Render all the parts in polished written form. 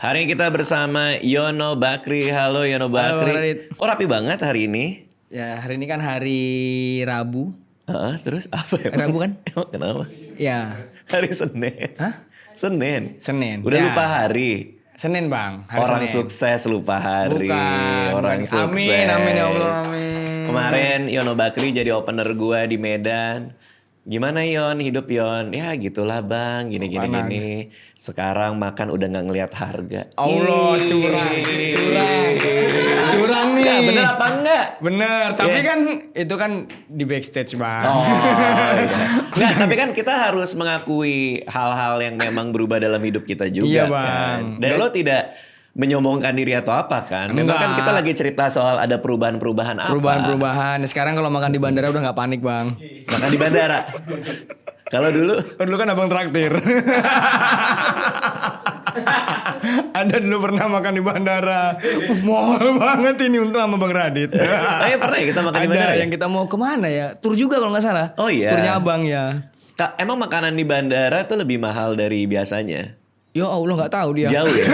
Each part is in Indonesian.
Hari ini kita bersama Yono Bakri. Halo Yono Halo, Bakri. Radit. Kok rapi banget hari ini? Ya hari ini kan hari Rabu. Terus apa ya? Rabu kan? Emang kenapa? Ya. Hari Senin. Hah? Senin. Senin. Udah Ya. lupa hari. Senin bang. Hari Orang Senin. sukses lupa hari. Bukan. Orang sukses. Amin ya Allah. Amin. Kemarin Yono Bakri jadi opener gua di Medan. Gimana Yon, hidup Yon? Ya gitulah bang, gini. Sekarang makan udah nggak ngelihat harga. Allah, Ih. curang nih. Nggak, bener apa enggak? Bener, tapi Iya. kan itu kan di backstage bang. Oh iya. Nggak, tapi kan kita harus mengakui hal-hal yang memang berubah dalam hidup kita juga Iya, kan. Bang. Dan lo tidak menyombongkan diri atau apa kan? Memang kan Enggak. kita lagi cerita soal ada perubahan-perubahan apa. Perubahan. Sekarang kalau makan di bandara udah nggak panik bang. Makan di bandara. Kalau dulu Dulu kan abang traktir. Ada dulu pernah makan di bandara. Mahal banget ini untuk sama Bang Radit. pernah ya kita makan di Ada bandara ya? yang kita mau kemana ya? Tur juga kalau nggak salah. Oh iya. Turnya abang ya. Emang makanan di bandara tuh lebih mahal dari biasanya? Ya Allah nggak tahu dia. Jauh ya?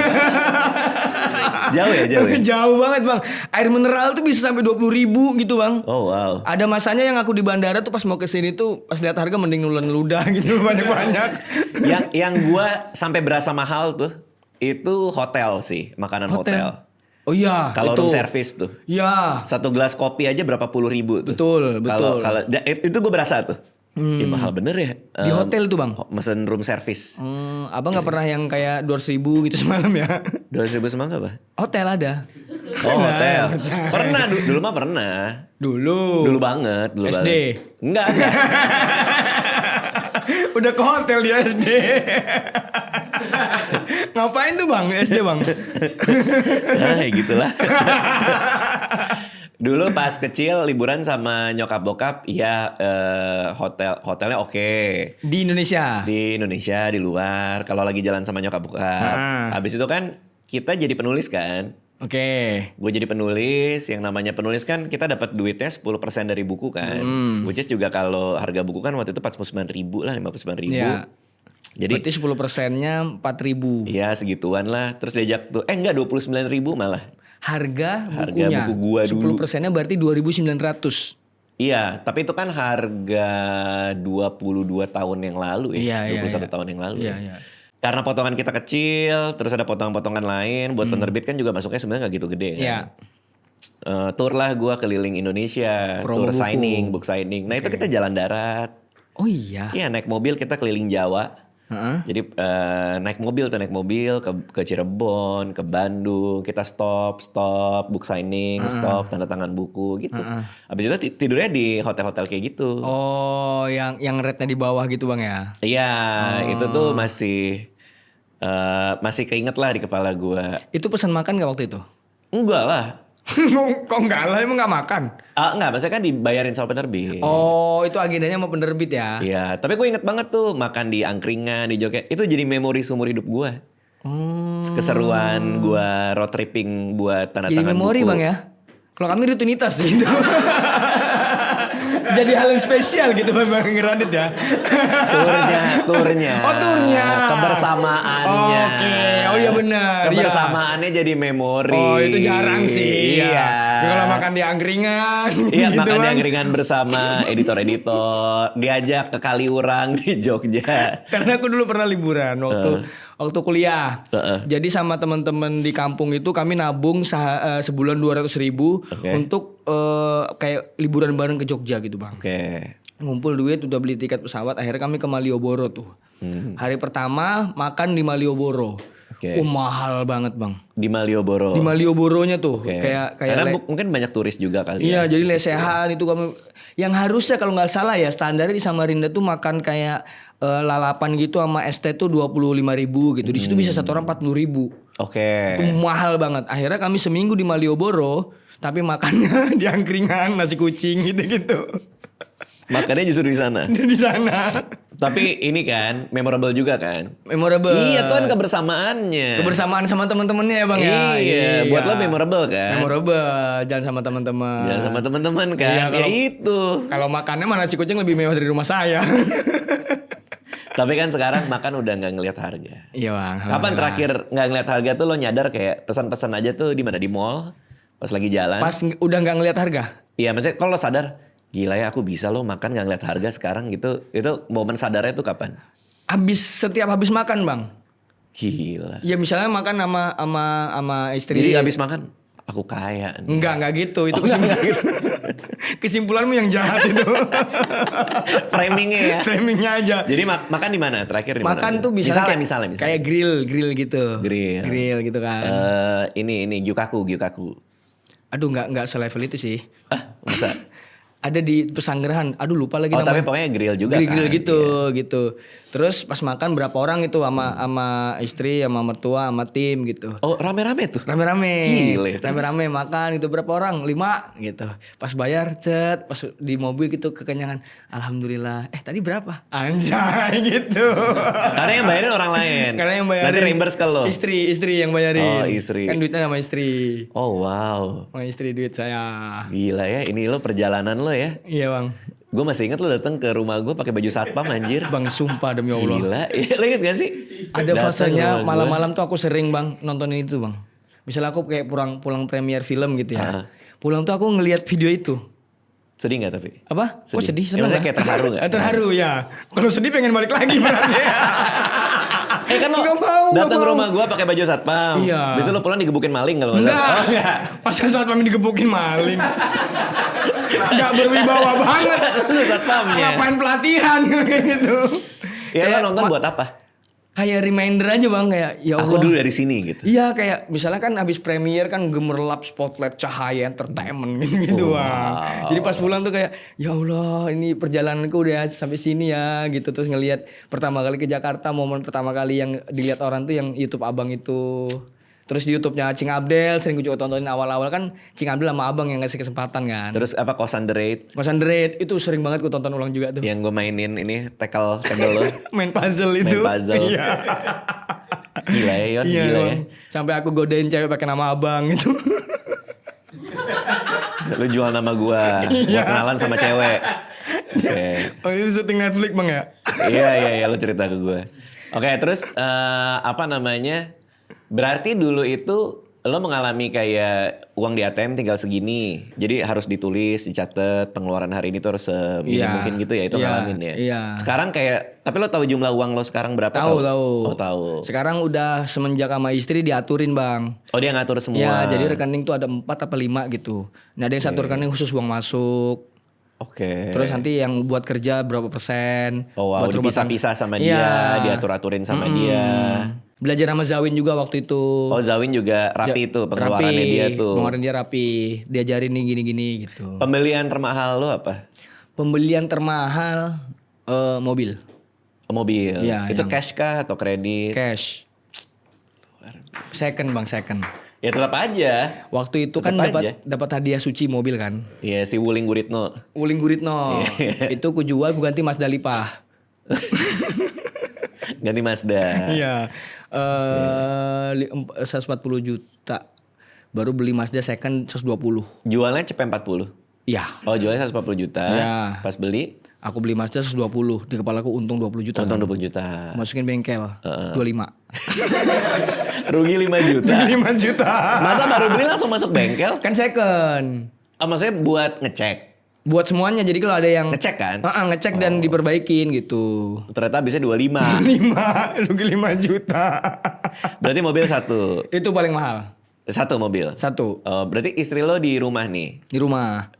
Jauh ya? Jauh banget bang. Air mineral tuh bisa sampai 20.000 gitu bang. Oh wow. Ada masanya yang aku di bandara tuh pas mau kesini tuh pas lihat harga mending nulen ludah gitu banyak-banyak. yang gua sampai berasa mahal tuh itu hotel sih, makanan hotel. Oh iya. Kalau itu. room service tuh. Iya. Satu gelas kopi aja berapa puluh ribu tuh. Betul. Kalau itu gue berasa tuh. Ih, mahal bener ya. Di hotel tuh bang. Mesen room service. Abang nggak pernah yang kayak 200.000 gitu semalam ya? 2.000 semalam apa? Hotel ada. Oh hotel. Pernah dulu mah pernah. Dulu banget. SD? Banget. Enggak. Udah ke hotel di SD. Ngapain tuh bang SD bang? Nah gitulah. Dulu pas kecil liburan sama nyokap bokap, ya hotelnya oke. Di Indonesia. Di Indonesia, di luar. Kalau lagi jalan sama nyokap bokap. Habis itu kan kita jadi penulis kan. Oke. Gue jadi penulis, yang namanya penulis kan kita dapat duitnya 10% dari buku kan. Which is juga kalau harga buku kan waktu itu 49.000 lah, 59.000. Iya. Jadi Berarti 10%-nya 4.000. ya segituan lah. Terus diajak tuh, enggak 29.000 malah. Harga Harga bukunya. buku gua dulu. 10%-nya berarti 2.900. Iya, tapi itu kan harga 22 tahun yang lalu ya. Iya, 21 tahun yang lalu Iya, ya. iya. Karena potongan kita kecil, terus ada potongan-potongan lain. Buat penerbit kan juga masuknya sebenarnya gak gitu gede kan. Iya. Tour lah gue keliling Indonesia. Promo Tour buku. signing, book signing. Nah itu kita jalan darat. Oh iya. Iya naik mobil kita keliling Jawa. Heeh. Jadi naik mobil ke Cirebon, ke Bandung, kita stop, book signing, stop, tanda tangan buku gitu. Habis itu tidurnya di hotel-hotel kayak gitu. Oh, yang rate-nya di bawah gitu bang ya? Iya, itu tuh masih keinget lah di kepala gua. Itu pesan makan nggak waktu itu? Enggak lah. Kok enggak lah, emang nggak makan? Enggak, maksudnya kan dibayarin sama penerbit. Oh, itu agendanya sama penerbit ya? Iya, tapi gue inget banget tuh makan di angkringan, di Joget. Itu jadi memori seumur hidup gue. Keseruan gue road tripping buat tanda Jadi tangan memori buku. bang ya? Kalau kami rutinitas sih itu. Jadi hal yang spesial gitu bang Radit ya? Turnya. Oh turnya. Kebersamaannya. Oke, oh iya benar. Kebersamaannya jadi memori. Oh itu jarang sih. Iya. Ya, kalau makan di angkringan. Iya, gitu, makan di Bang. angkringan bersama editor-editor, diajak ke Kaliurang di Jogja. Karena aku dulu pernah liburan waktu kuliah. Jadi sama teman-teman di kampung itu kami nabung sebulan 200.000 untuk kayak liburan bareng ke Jogja gitu bang. Oke. Ngumpul duit udah beli tiket pesawat. Akhirnya kami ke Malioboro tuh. Hari pertama makan di Malioboro. Oke. Mahal banget bang. Di Malioboro. Di Malioboronya tuh Oke. kayak Karena mungkin banyak turis juga kali ya. iya jadi lesehan itu kami yang harusnya kalau nggak salah ya standarnya di Samarinda tuh makan kayak lalapan gitu sama ST tuh 25.000 gitu. Di situ bisa satu orang 40.000. Oke. Itu mahal banget. Akhirnya kami seminggu di Malioboro tapi makannya di angkringan nasi kucing gitu-gitu. Makannya justru di sana. Di sana. Tapi ini kan memorable juga kan. Memorable. Iya, tuh kan kebersamaannya. Kebersamaan sama temen-temennya ya bang ya. Iya, buat lo memorable kan. Memorable, jalan sama teman-teman. Jalan sama teman-teman kan. Iya, Ya itu. Kalau makannya mana nasi kucing lebih mewah dari rumah saya. Tapi kan sekarang makan udah nggak ngelihat harga. Iya bang. Kapan terakhir nggak ngelihat harga tuh lo nyadar kayak pesan-pesan aja tuh di mana, di mall pas lagi jalan? Pas udah nggak ngelihat harga? Iya, maksudnya kalau lo sadar, gila ya aku bisa lo makan nggak ngelihat harga sekarang gitu. Itu momen sadarnya tuh kapan? Setiap habis makan bang. Gila. Ya misalnya makan sama istri. Jadi habis makan aku kaya. Enggak gitu. Itu kesimpulanmu yang jahat itu. Framingnya ya. Framingnya aja. Jadi makan di mana? Terakhir di mana? Makan tuh bisa misalnya. kayak grill gitu. Grill gitu kan. Ini gyukaku. Aduh nggak selevel itu sih. Masa? Ada di Pesanggerahan. Aduh lupa lagi namanya. Tapi pokoknya grill juga grill kan. gitu. Terus pas makan berapa orang itu sama istri, sama mertua, sama tim gitu. Oh, rame-rame tuh. Rame-rame. Gile. Rame-rame makan itu berapa orang? 5 gitu. Pas bayar pas di mobil gitu kekenyangan. Alhamdulillah. Tadi berapa? Anjay gitu. Karena yang bayarin orang lain. Karena yang bayarin. Nanti reimburse ke lo. Istri yang bayarin. Oh, istri. Kan duitnya sama istri. Oh, wow. Sama istri duit saya. Gila ya, ini lo perjalanan lo ya. Iya, Bang. Gue masih inget lo datang ke rumah gue pakai baju satpam anjir. Bang, sumpah demi Allah. Gila. Lo inget gak sih? Ada fasenya malam-malam tuh aku sering bang nontonin itu bang. Misalnya aku kayak pulang premier film gitu ya. Pulang tuh aku ngelihat video itu. Sedih gak tapi? Apa? Kok sedih? Ya, maksudnya kayak terharu gak? Terharu ya. Kalau sedih pengen balik lagi berarti. Kan lo datang ke rumah gue pakai baju satpam. Iya. Biasanya lo pulang digebukin maling kalau nggak salah. Enggak. Masa satpam digebukin maling? Gak berwibawa banget. Lu satpamnya. Ngapain pelatihan kayak gitu. Ya lo nonton buat apa? Kayak reminder aja bang, kayak ya Allah. Aku dulu dari sini gitu. Iya kayak misalnya kan habis premier kan gemerlap spotlight cahaya entertainment gitu bang. Jadi pas pulang tuh kayak ya Allah ini perjalananku udah sampai sini ya gitu. Terus ngelihat pertama kali ke Jakarta, momen pertama kali yang dilihat orang tuh yang YouTube abang itu. Terus di YouTube-nya Cing Abdel sering gue juga tontonin awal-awal kan Cing Abdel sama abang yang ngasih kesempatan kan. Terus apa Kosan The Raid? Kosan The Raid itu sering banget gue tonton ulang juga tuh. Yang gue mainin ini tackle lo. Main puzzle itu. Main puzzle. Iya. Gila ya Yon, iya, gila ya. Sampai aku godain cewek pakai nama abang itu. Lu jual nama gue buat kenalan sama cewek. Okay. Oh itu syuting Netflix bang ya? Iya lu cerita ke gue. Oke, terus apa namanya? Berarti dulu itu lo mengalami kayak uang di ATM tinggal segini. Jadi harus ditulis, dicatat pengeluaran hari ini tuh harus seminim mungkin gitu ya. Itu ngalamin ya. Iya. Sekarang kayak, tapi lo tahu jumlah uang lo sekarang berapa? Tahu. Oh tahu. Sekarang udah semenjak sama istri diaturin bang. Oh dia ngatur semua. Ya jadi rekening tuh ada 4 apa 5 gitu. Nah ada yang satu rekening khusus uang masuk. Oke. Terus nanti yang buat kerja berapa persen. Oh wow, dipisah-pisah sama dia, diatur-aturin sama dia. Belajar sama Zawin juga waktu itu. Oh Zawin juga rapi tuh pengeluarannya dia tuh. Pengeluaran dia rapi. Diajarin nih gini-gini gitu. Pembelian termahal lo apa? Pembelian termahal mobil. Mobil. Ya, itu cash kah atau kredit? Cash. Second bang, second. Ya tetap aja. Waktu itu kan dapat hadiah suci mobil kan. Iya si Wuling Guritno. Wuling Guritno. Itu ku jual, ku ganti Mazda Lipah. Ganti Mazda. Iya. 140 juta. Baru beli Mazda second 120. Jualnya cepet 40? Iya. Oh jualnya 140 juta. Iya. Pas beli? Aku beli Mazda 120. Di kepalaku untung 20 juta. Untung kan? 20 juta. Masukin bengkel. 25. Rugi 5 juta. 5 juta. Masa baru beli langsung masuk bengkel? Kan second. Maksudnya buat ngecek? Buat semuanya. Jadi kalau ada yang ngecek kan? Ngecek dan diperbaikin gitu. Ternyata bisa 25. 5. Rugi 5 juta. Berarti mobil satu. Itu paling mahal. Satu mobil? Satu. Berarti istri lo di rumah nih? Di rumah.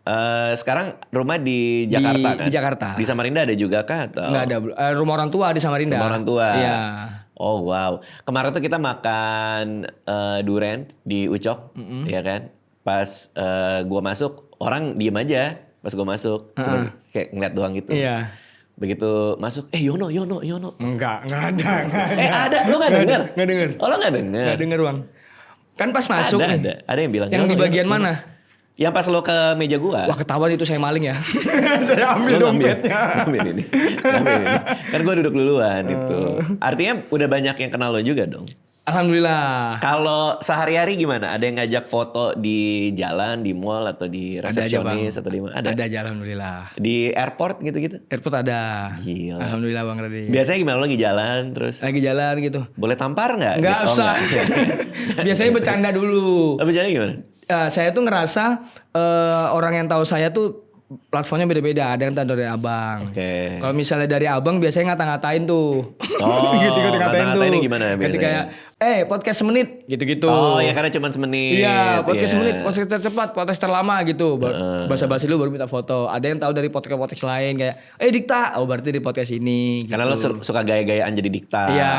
Sekarang rumah di Jakarta kan? Di Jakarta. Di Samarinda ada juga kah? Atau? Nggak ada. Rumah orang tua di Samarinda. Rumah orang tua? Iya. Oh wow. Kemarin tuh kita makan durian di Ucok, ya kan? Pas gua masuk, orang diem aja pas gua masuk. Cuma kayak ngeliat doang gitu. Iya. Begitu masuk, Yono. Enggak ada. Ada, lo gak denger? Nggak denger. Oh lo gak denger? Nggak denger Bang. Kan pas masuk ada yang bilang. Yang di bagian mana? Yang pas lo ke meja gua. Wah ketahuan itu saya maling ya. Saya ambil dompetnya. Ngambil ini. Kan gua duduk duluan itu. Artinya udah banyak yang kenal lo juga dong. Alhamdulillah. Kalau sehari-hari gimana? Ada yang ngajak foto di jalan, di mall atau di Ada aja bang. resepsionis atau di mana? Ada. Ada aja alhamdulillah. Di airport gitu-gitu? Airport ada. Gila. Alhamdulillah bang Radit. Biasanya gimana lo lagi jalan terus? Lagi jalan gitu. Boleh tampar nggak? Nggak Oh, usah. Biasanya bercanda dulu. Lo bercanda gimana? Saya tuh ngerasa orang yang tahu saya tuh platformnya beda-beda. Ada yang tahu dari abang. Oke. Kalau misalnya dari abang biasanya ngata-ngatain tuh. Oh, Gitu-gitu ngatain tuh. ngata-ngatain gimana biasanya? Nanti kayak, podcast semenit gitu-gitu. Oh ya karena cuma semenit. Iya, podcast Iya. semenit, podcast tercepat, podcast terlama gitu. Basa-basi lu baru minta foto. Ada yang tahu dari podcast lain kayak, Dikta, oh berarti di podcast ini. Gitu. Karena lo suka gaya-gayaan jadi dikta. Iya.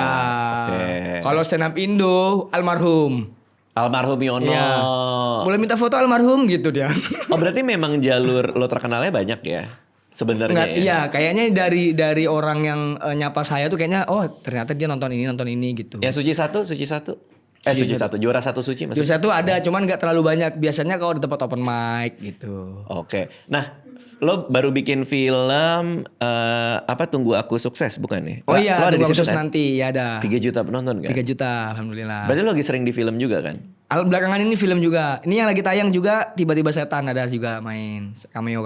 Oke. Kalau stand up Indo, almarhum. Almarhum Yono. Iya. Boleh minta foto almarhum gitu dia. Oh berarti memang jalur lo terkenalnya banyak ya? Sebenarnya Nggak, ya? iya, kayaknya dari orang yang nyapa saya tuh kayaknya, oh ternyata dia nonton ini gitu. Yang Suci satu. Suci satu. Juara satu Suci maksudnya? Jurusan satu ada, cuman nggak terlalu banyak. Biasanya kalau di tempat open mic gitu. Oke. Nah, lo baru bikin film Tunggu Aku Sukses bukan ya? Oh iya, lo ada di Tunggu Aku situ Sukses kan? nanti ya ada. 3 juta penonton kan? 3 juta, alhamdulillah. Berarti lo lagi sering di film juga kan? Belakangan ini film juga. Ini yang lagi tayang juga, Tiba-tiba Setan ada juga main cameo.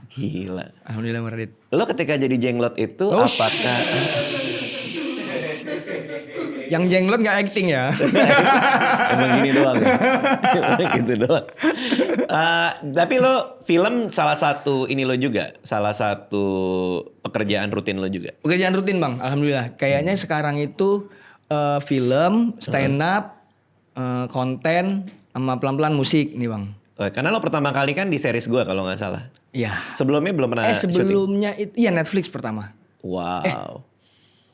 Gila. Alhamdulillah Radit. Lo ketika jadi jenglot itu Oh, apakah Yang jenglot nggak acting ya? emang gini doang ya? Emang gitu doang. Tapi lo film salah satu ini lo juga, salah satu pekerjaan rutin lo juga. Pekerjaan rutin bang, alhamdulillah. Kayaknya sekarang itu film, stand up, konten, sama pelan-pelan musik nih bang. Karena lo pertama kali kan di series gue kalau nggak salah. Iya. Sebelumnya belum pernah syuting. Sebelumnya itu, iya Netflix pertama. Wow.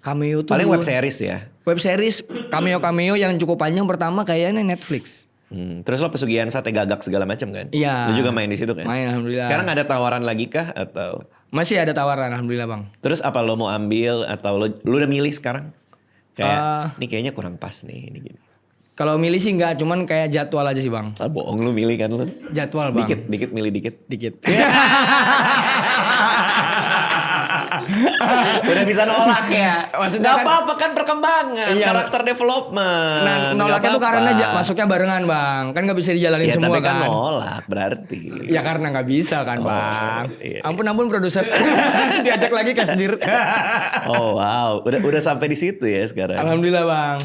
Cameo tuh Paling dulu- web series ya. Web series cameo yang cukup panjang pertama kayaknya Netflix. Terus lo pesugihan sate gagak segala macam kan? Iya. Lo juga main di situ kan? Main, alhamdulillah. Sekarang ada tawaran lagi kah atau? Masih ada tawaran alhamdulillah bang. Terus apa lo mau ambil atau lo udah milih sekarang? Kayak ini kayaknya kurang pas nih ini gini. Kalau milih sih enggak, cuman kayak jadwal aja sih bang. Ah bohong lo milih kan lo? Jadwal bang. Dikit milih dikit. Dikit. Udah bisa nolak ya. Maksudnya Gak kan- apa-apa kan perkembangan, Iya. karakter development. Nah, nolaknya tuh karena masuknya barengan bang. Kan nggak bisa dijalanin Ya semua tapi kan kan. nolak berarti. Ya karena nggak bisa kan bang. iya. Ampun produser. Diajak lagi kasdir. Oh wow, udah sampai di situ ya sekarang. Alhamdulillah bang.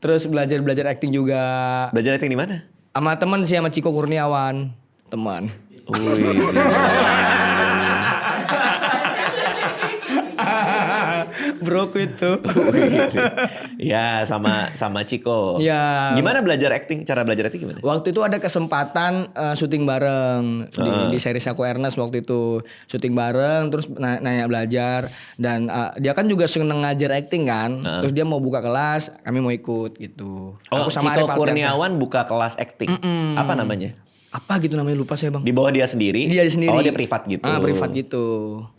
Terus belajar acting juga. Belajar acting di mana? Sama temen sih, sama Ciko Kurniawan. Teman. Wih, Broku itu. ya sama Ciko. Ya. Gimana belajar acting? Cara belajar acting gimana? Waktu itu ada kesempatan syuting bareng di series aku Ernest waktu itu syuting bareng terus nanya belajar dan dia kan juga seneng ngajar acting kan terus dia mau buka kelas kami mau ikut gitu. Oh, Aku sama Ciko Arif Alfiansyah. Kurniawan buka kelas acting. Apa namanya? Apa gitu namanya lupa saya bang. Di bawah dia sendiri? Dia sendiri. Oh dia privat gitu. Privat gitu.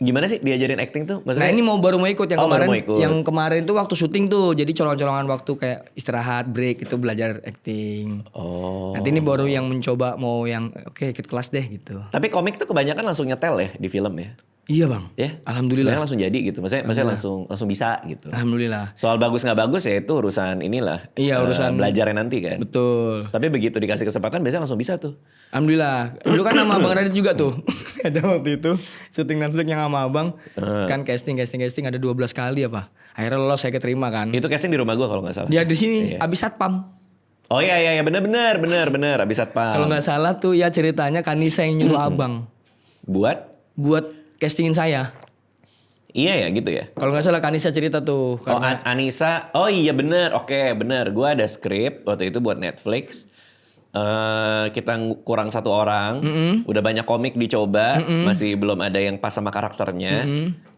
Gimana sih diajarin acting tuh? Nah ini baru mau ikut yang Oh, baru kemarin. mau ikut. Yang kemarin tuh waktu syuting tuh jadi colong-colongan waktu kayak istirahat break itu belajar acting. Oh. Nanti ini baru yang mencoba mau yang oke ikut kelas deh gitu. Tapi komik tuh kebanyakan langsung nyetel ya di film ya? Iya bang. Ya? Alhamdulillah. Kebanyakan langsung jadi gitu. Maksudnya langsung bisa gitu. Alhamdulillah. Soal bagus nggak bagus ya itu urusan inilah. Iya, urusan- belajarnya nanti kan. Betul. Tapi begitu dikasih kesempatan biasanya langsung bisa tuh. Alhamdulillah. Dulu kan sama Abang Radit juga tuh. Ada waktu itu syuting Netflix yang sama Abang. Kan casting ada 12 kali apa. Akhirnya lolos saya keterima kan. Itu casting di rumah gua kalau nggak salah. Dia di sini Iya. abis satpam. Oh iya bener abis satpam. Kalau nggak salah tuh ya ceritanya Kanisa yang nyuruh Abang buat castingin saya. Iya ya gitu ya. Kalau nggak salah Kanisa cerita tuh. Oh Anissa. Oh iya bener. Oke bener. Gua ada skrip waktu itu buat Netflix. Kita kurang 1 orang. Udah banyak komik dicoba. Masih belum ada yang pas sama karakternya.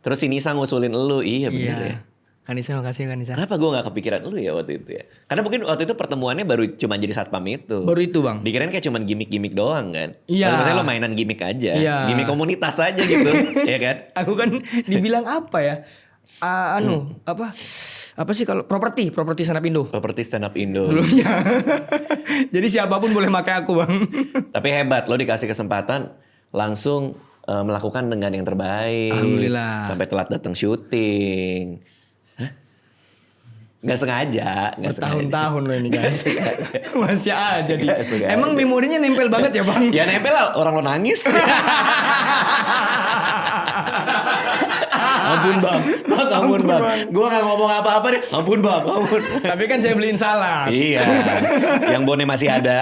Terus si Nisa ngusulin elu. Iya bener ya. Kanisa makasih Kanisa. Kenapa gue gak kepikiran lu ya waktu itu ya? Karena mungkin waktu itu pertemuannya baru cuma jadi satpam itu. Baru itu bang. Dikirain kayak cuma gimmick-gimmick doang kan? Iya. Maksudnya lo mainan gimmick aja. Iya. Gimmick komunitas aja gitu. ya kan? Aku kan dibilang apa ya? Apa sih kalau properti stand up Indo. Properti stand up Indo. Belumnya. Jadi siapapun boleh pakai aku bang. Tapi hebat lo dikasih kesempatan langsung melakukan dengan yang terbaik. Alhamdulillah. Sampai telat datang syuting. Hah? Nggak sengaja. Bertahun-tahun loh ini guys. Masih aja di. Nggak sengaja. Emang memorinya nempel banget ya bang? Ya nempel lah, orang lo nangis. Ampun bang. Gue gak ngomong apa-apa deh. Ampun bang. Tapi kan saya beliin salad. Iya. Yang bonnya masih ada.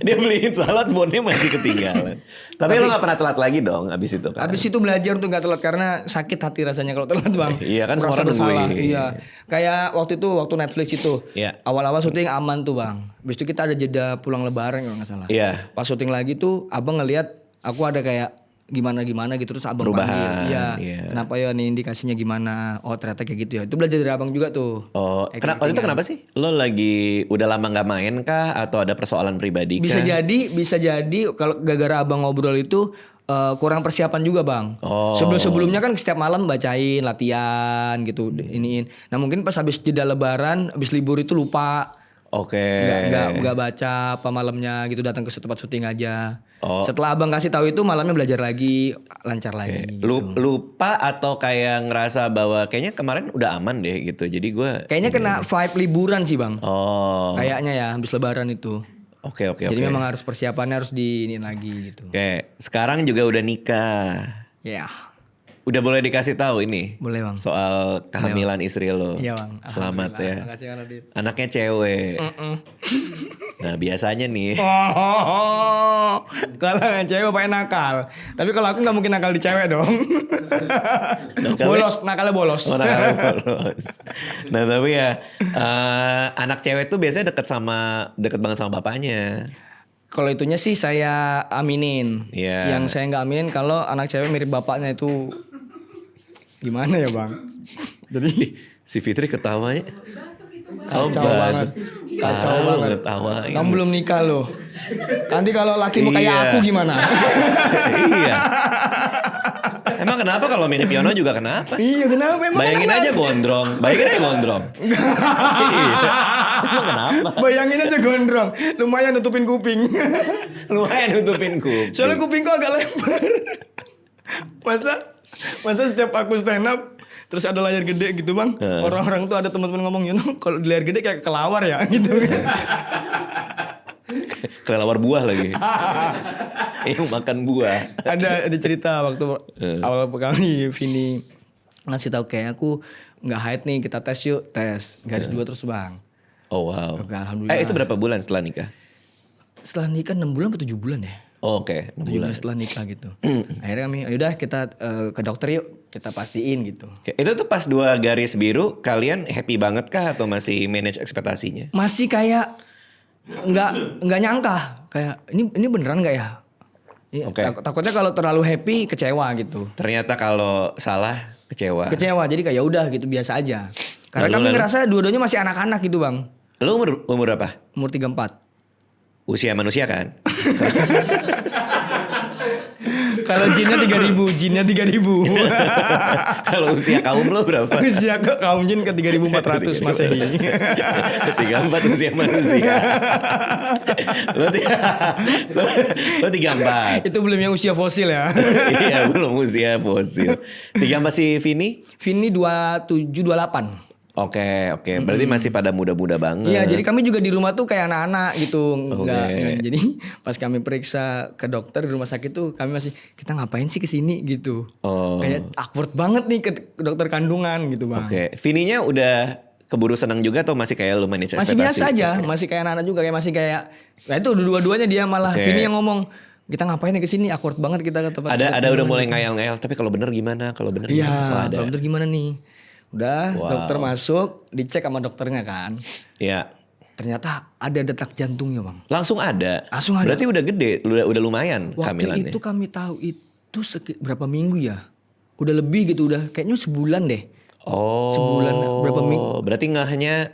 Dia beliin salad, bonnya masih ketinggalan. Tapi lo gak pernah telat lagi dong abis itu kan? Abis itu belajar untuk gak telat karena sakit hati rasanya kalau telat bang. Iya kan, semua Merasa orang bersalah. nungguin. Iya. Kayak waktu Netflix itu. Iya. Awal-awal syuting aman tuh bang. Abis itu kita ada jeda pulang lebaran kalau nggak salah. Iya. Pas syuting lagi tuh abang ngelihat aku ada kayak gimana gitu terus abang Perubahan, panggil. Iya. iya. Kenapa ya nih indikasinya gimana? Oh ternyata kayak gitu ya. Itu belajar dari abang juga tuh. Oh, waktu itu kenapa sih? Lo lagi udah lama nggak main kah? Atau ada persoalan pribadi kah? Bisa jadi kalau gara-gara abang ngobrol itu kurang persiapan juga bang. Oh. Sebelumnya kan setiap malam bacain, latihan gitu, iniin. Nah mungkin pas habis jeda lebaran, habis libur itu lupa. Oke. Nggak baca apa malamnya gitu, datang ke tempat syuting aja. Oh. Setelah abang kasih tahu itu malamnya belajar lagi, lancar lagi. Gitu. Lupa atau kayak ngerasa bahwa kayaknya kemarin udah aman deh gitu. Jadi gue Kayaknya kena vibe liburan sih bang. Oh. Kayaknya ya habis lebaran itu. Oke. Jadi memang harus persiapannya harus diinin lagi gitu. Oke, sekarang juga udah nikah. Ya. Udah boleh dikasih tahu ini Boleh bang. soal kehamilan istri lo. Iya bang. Selamat ya. Makasih Bang Radit. Anaknya cewek. Nah biasanya nih. Oh, kalau yang cewek pakai nakal. Tapi kalau aku nggak mungkin nakal di cewek dong. Nakalnya bolos. Oh, nakalnya bolos. Nah tapi ya anak cewek tuh biasanya deket banget sama bapaknya. Kalau itunya sih saya aminin. Iya. Yang saya nggak aminin kalau anak cewek mirip bapaknya itu gimana ya bang? Jadi Si Fitri ketawanya. kacau banget. Kacau banget. Ketawain. Kamu belum nikah loh. Nanti kalau lakimu kayak Iya. aku gimana? Iya. Emang kenapa kalau mirip Yono juga kenapa? Iya kenapa? Emang Bayangin kenapa? aja gondrong. Iya. Emang kenapa? Bayangin aja gondrong. Lumayan nutupin kuping. Lumayan nutupin kuping. Soalnya kupingku agak lebar. Masa setiap aku stand up terus ada layar gede gitu bang, orang-orang tuh ada teman-teman ngomong, kalau di layar gede kayak kelawar ya gitu kan. Kelelawar buah lagi. Makan buah. ada cerita waktu awal kali Vini ngasih tahu kayak aku nggak haid nih, kita tes yuk, garis 2 terus bang. Oh wow. Oke, alhamdulillah. Itu berapa bulan setelah nikah? Setelah nikah 6 bulan atau 7 bulan ya? Oh, Oke, 6 7 bulan. bulan setelah nikah gitu. Akhirnya kami, yaudah kita ke dokter yuk, kita pastiin gitu. Oke, itu tuh pas 2 garis biru kalian happy banget kah atau masih manage ekspektasinya? Masih kayak nggak nyangka, kayak ini beneran nggak ya? Oke. Takutnya kalau terlalu happy kecewa gitu. Ternyata kalau salah kecewa. Kecewa, jadi kayak ya udah gitu biasa aja. Karena kami ngerasa dua-duanya masih anak-anak gitu bang. Lu umur berapa? Umur 34. Usia manusia kan? Kalau jinnya 3.000. Kalau usia kaum lo berapa? Usia kaum jin ke 3.400 Masehi. 34 usia manusia. Lo 34. Itu belum yang usia fosil ya. Iya, belum usia fosil. 34 si Vini? Vini 27 28. Oke. Berarti masih pada muda-muda banget. Iya, jadi kami juga di rumah tuh kayak anak-anak gitu. Oke. Jadi pas kami periksa ke dokter di rumah sakit tuh kami masih, kita ngapain sih kesini gitu. Oh. Kayak awkward banget nih ke dokter kandungan gitu bang. Oke. Vininya udah keburu senang juga atau masih kayak lu manage ekspektasi? Masih biasa aja, masih kayak anak-anak juga, kayak masih kayak, nah itu dua-duanya dia malah. Oke. Vini yang ngomong, kita ngapain nih kesini, awkward banget kita ke tempat. Ada udah mulai ngayal-ngayal. Tapi kalau bener gimana? Kalau bener Iya, gimana? Oh, ada. kalau bener gimana nih? Udah, Wow. dokter masuk, dicek sama dokternya kan. Iya. Ternyata ada detak jantungnya bang. Langsung ada. Langsung ada. Berarti udah gede, udah lumayan Waktu kehamilannya. itu kami tahu itu berapa minggu ya? Udah lebih gitu, udah kayaknya sebulan deh. Oh. Sebulan, berapa minggu? Berarti ngehnya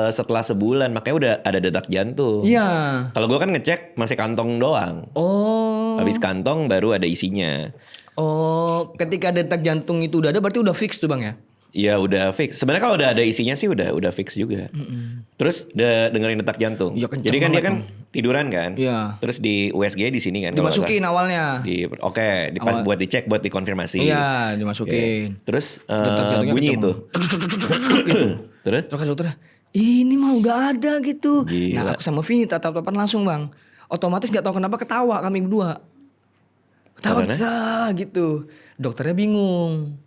setelah sebulan, makanya udah ada detak jantung. Iya. Kalau gue kan ngecek masih kantong doang. Oh. Habis kantong baru ada isinya. Oh, ketika detak jantung itu udah ada, berarti udah fix tuh bang ya? Ya udah fix. Sebenarnya kalau udah ada isinya sih udah fix juga. Terus dengerin detak jantung. Iya, kenceng Jadi kan dia banget, kan tiduran kan? Iya. Terus di USG di sini kan? kalau nggak Dimasukin salah. awalnya. Pas buat dicek, buat dikonfirmasi. Iya, dimasukin. Terus Detak jantungnya bunyi kenceng. itu. Gitu. Terus? Terus kata dokternya, ini mah udah ada gitu. Gila. Nah aku sama Vini tatap-tatapan langsung bang. Otomatis gak tahu kenapa ketawa kami berdua. Ketawa Karena? kita gitu. Dokternya bingung.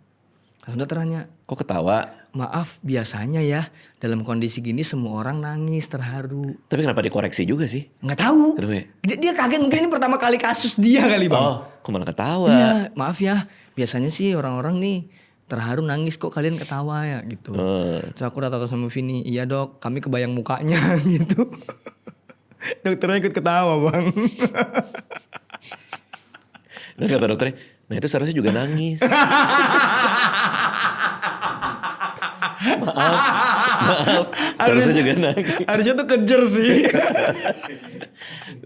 Langsung dokternya, Kok ketawa? maaf biasanya ya dalam kondisi gini semua orang nangis terharu. Tapi kenapa dikoreksi juga sih? Nggak tahu. Kenapa ya? Dia kaget mungkin ini pertama kali kasus dia kali bang. Oh, kok malah ketawa? Iya, maaf ya. Biasanya sih orang-orang nih terharu nangis kok kalian ketawa ya gitu. Terus aku udah tahu sama Vini, iya dok, kami kebayang mukanya gitu. Dokternya ikut ketawa bang. Nah kata dokternya, nah itu seharusnya juga nangis. maaf, seharusnya juga nangis. Harusnya tuh kejer sih.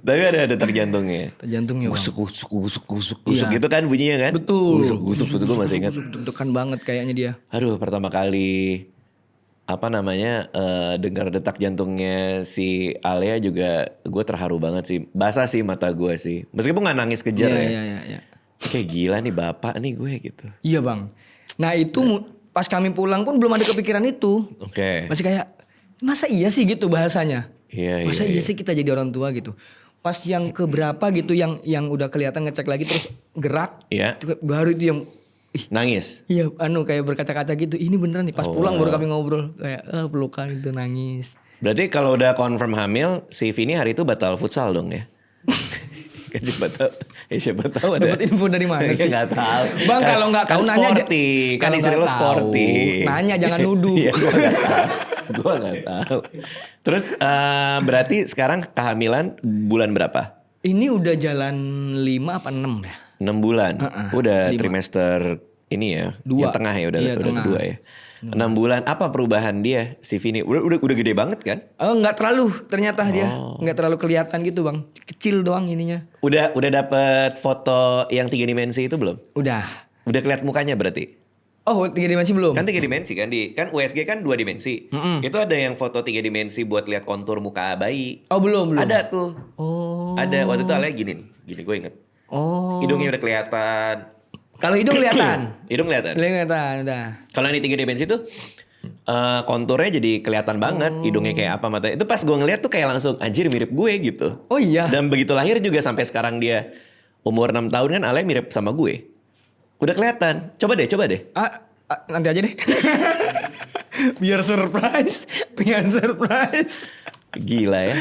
Tapi ada detak jantungnya. Jantungnya bang. Gusuk Iya. gitu kan bunyinya kan? Betul. Gusuk itu gue masih ingat. Deg-degan banget kayaknya dia. Aduh, pertama kali dengar detak jantungnya si Alia juga gue terharu banget sih. Basah sih mata gue sih. Meskipun gak nangis kejer ya. Iya. Kayak gila nih bapak nih gue gitu. Iya bang. Nah itu pas kami pulang pun belum ada kepikiran itu. Oke. Masih kayak masa iya sih gitu bahasanya. Iya, Masa iya, iya sih kita jadi orang tua gitu. Pas yang keberapa gitu yang udah kelihatan ngecek lagi terus gerak. Iya. Itu baru itu yang Nangis. iya kayak berkaca-kaca gitu. Ini beneran nih pas Oh, pulang baru kami ngobrol kayak pelukan itu nangis. Berarti kalau udah confirm hamil, si Vini hari itu batal futsal dong ya? Kan siapa tahu ada. Dapat info dari mana sih? Nggak tahu. Bang Kan- kalau nggak kan tahu nanya sporty. Kan kalau istri nggak lo tahu, sporty. Nanya jangan nuduh. Iya, gue nggak tahu. Terus berarti sekarang kehamilan bulan berapa? Ini udah jalan 5 apa 6 ya? 6 bulan. Udah 5. trimester ini ya. Dua. Yang tengah ya udah Iya, udah tengah. kedua ya. 6 bulan apa perubahan dia si Vini? Udah gede banget kan? Nggak terlalu ternyata dia. Nggak terlalu kelihatan gitu bang. Kecil doang ininya. Udah dapet foto yang 3 dimensi itu belum? Udah. Udah kelihatan mukanya berarti? Oh 3 dimensi belum? Kan 3 dimensi kan kan USG kan 2 dimensi. Itu ada yang foto 3 dimensi buat lihat kontur muka bayi. Oh belum. Ada tuh. Oh. Ada waktu itu Alia gini gue inget. Oh. Hidungnya udah kelihatan. Kalau hidung kelihatan. Hidung kelihatan. Kelihatan udah. Kalau yang di 3 dimensi tuh konturnya jadi kelihatan banget, hidungnya kayak apa mata. Itu pas gue ngeliat tuh kayak langsung anjir mirip gue gitu. Oh iya. Dan begitu lahir juga sampai sekarang dia umur 6 tahun kan Alia mirip sama gue. Udah kelihatan. Coba deh. Nanti aja deh. Biar surprise. Gila ya.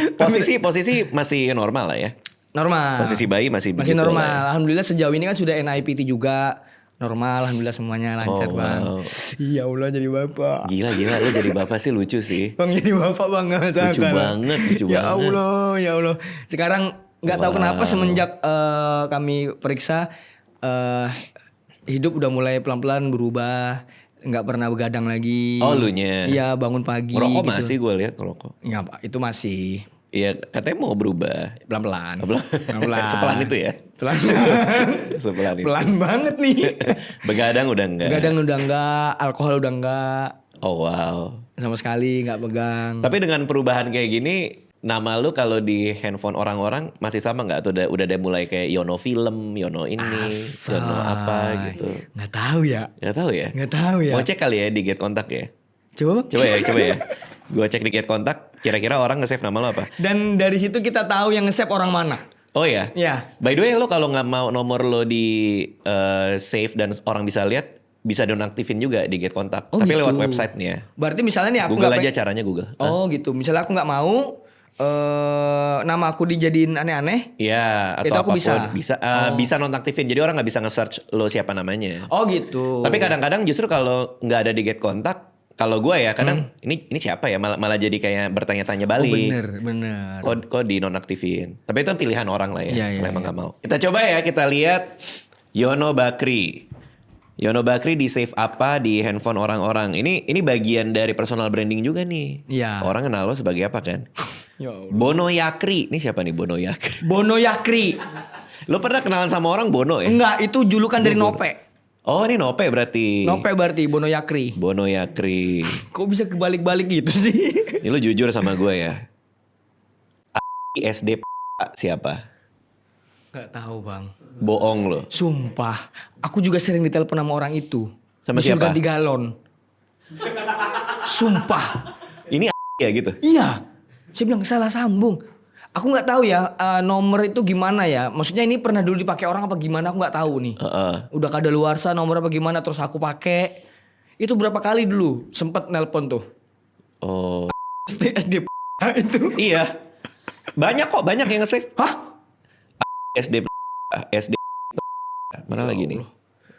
Posisi masih normal lah ya. Normal. Posisi bayi masih Masih begitu normal. lah ya. Alhamdulillah sejauh ini kan sudah NIPT juga. Normal, alhamdulillah semuanya lancar Oh, bang. wow. Ya Allah jadi bapak. Gila lu jadi bapak sih lucu sih. Bang jadi bapak bang nggak Lucu sangka. banget. Ya Allah. Sekarang nggak tahu kenapa semenjak kami periksa hidup udah mulai pelan-pelan berubah. Nggak pernah begadang lagi. Oh, lunya. Iya bangun pagi. Ngerokok gitu. masih gue lihat ngerokok. Nggak Pak, itu masih Iya katanya mau berubah. pelan-pelan. Pelan. Sepelan itu ya. Pelan. Sepelan itu. Pelan banget nih. Begadang udah enggak. Begadang udah enggak, alkohol udah enggak, Oh wow. sama sekali nggak pegang. Tapi dengan perubahan kayak gini, nama lu kalau di handphone orang-orang masih sama nggak? Atau udah ada mulai kayak Yono film, Yono ini, Yono apa gitu? Nggak tahu ya. Nggak tahu ya. Nggak tahu ya. Mau cek kali ya di Get Kontak ya. Coba Bang. Coba ya. Gue cek di Get Kontak. Kira-kira orang nge-save nama lo apa? Dan dari situ kita tahu yang nge-save orang mana. Oh ya. Ya. By the way, lo kalau nggak mau nomor lo di save dan orang bisa lihat, bisa nonaktifin juga di Get Kontak. Oh, Tapi gitu. lewat websitenya. Berarti misalnya nih aku Google nggak aja caranya Google. Oh gitu. Misalnya aku nggak mau nama aku dijadiin aneh-aneh. Iya, atau Itu aku apapun bisa? bisa nonaktifin. Jadi orang nggak bisa nge-search lo siapa namanya. Oh gitu. Tapi kadang-kadang justru kalau nggak ada di Get Kontak, kalau gue ya kadang ini siapa ya malah jadi kayak bertanya-tanya balik. Bener. Kok di nonaktifin. Tapi itu pilihan orang lah ya. Iya, kalau iya, emang nggak mau. Kita coba ya kita lihat Yono Bakri. Yono Bakri di save apa di handphone orang-orang. Ini bagian dari personal branding juga nih. Iya. Orang kenal lo sebagai apa kan? Ya Allah. Bono Yakri. Ini siapa nih Bono Yakri? Bono Yakri. Lo pernah kenalan sama orang Bono ya? Enggak, itu julukan dari Nope. Oh ini Nope berarti. Nope berarti Bono Yakri. Bono Yakri. Kok bisa kebalik-balik gitu sih? Ini lo jujur sama gue ya. SD siapa? Gak tahu bang. Bohong lo. Sumpah, aku juga sering ditelepon sama orang itu. Sama Disuruh siapa? ganti galon. Sumpah. Ini ya gitu. Iya. Saya bilang salah sambung. Aku nggak tahu ya nomor itu gimana ya. Maksudnya ini pernah dulu dipakai orang apa gimana aku nggak tahu nih. Udah kadaluarsa nomor apa gimana terus aku pakai. Itu berapa kali dulu sempet nelpon tuh. Oh. SD itu. Iya. Banyak yang nge-save. Hah? SD mana lagi nih?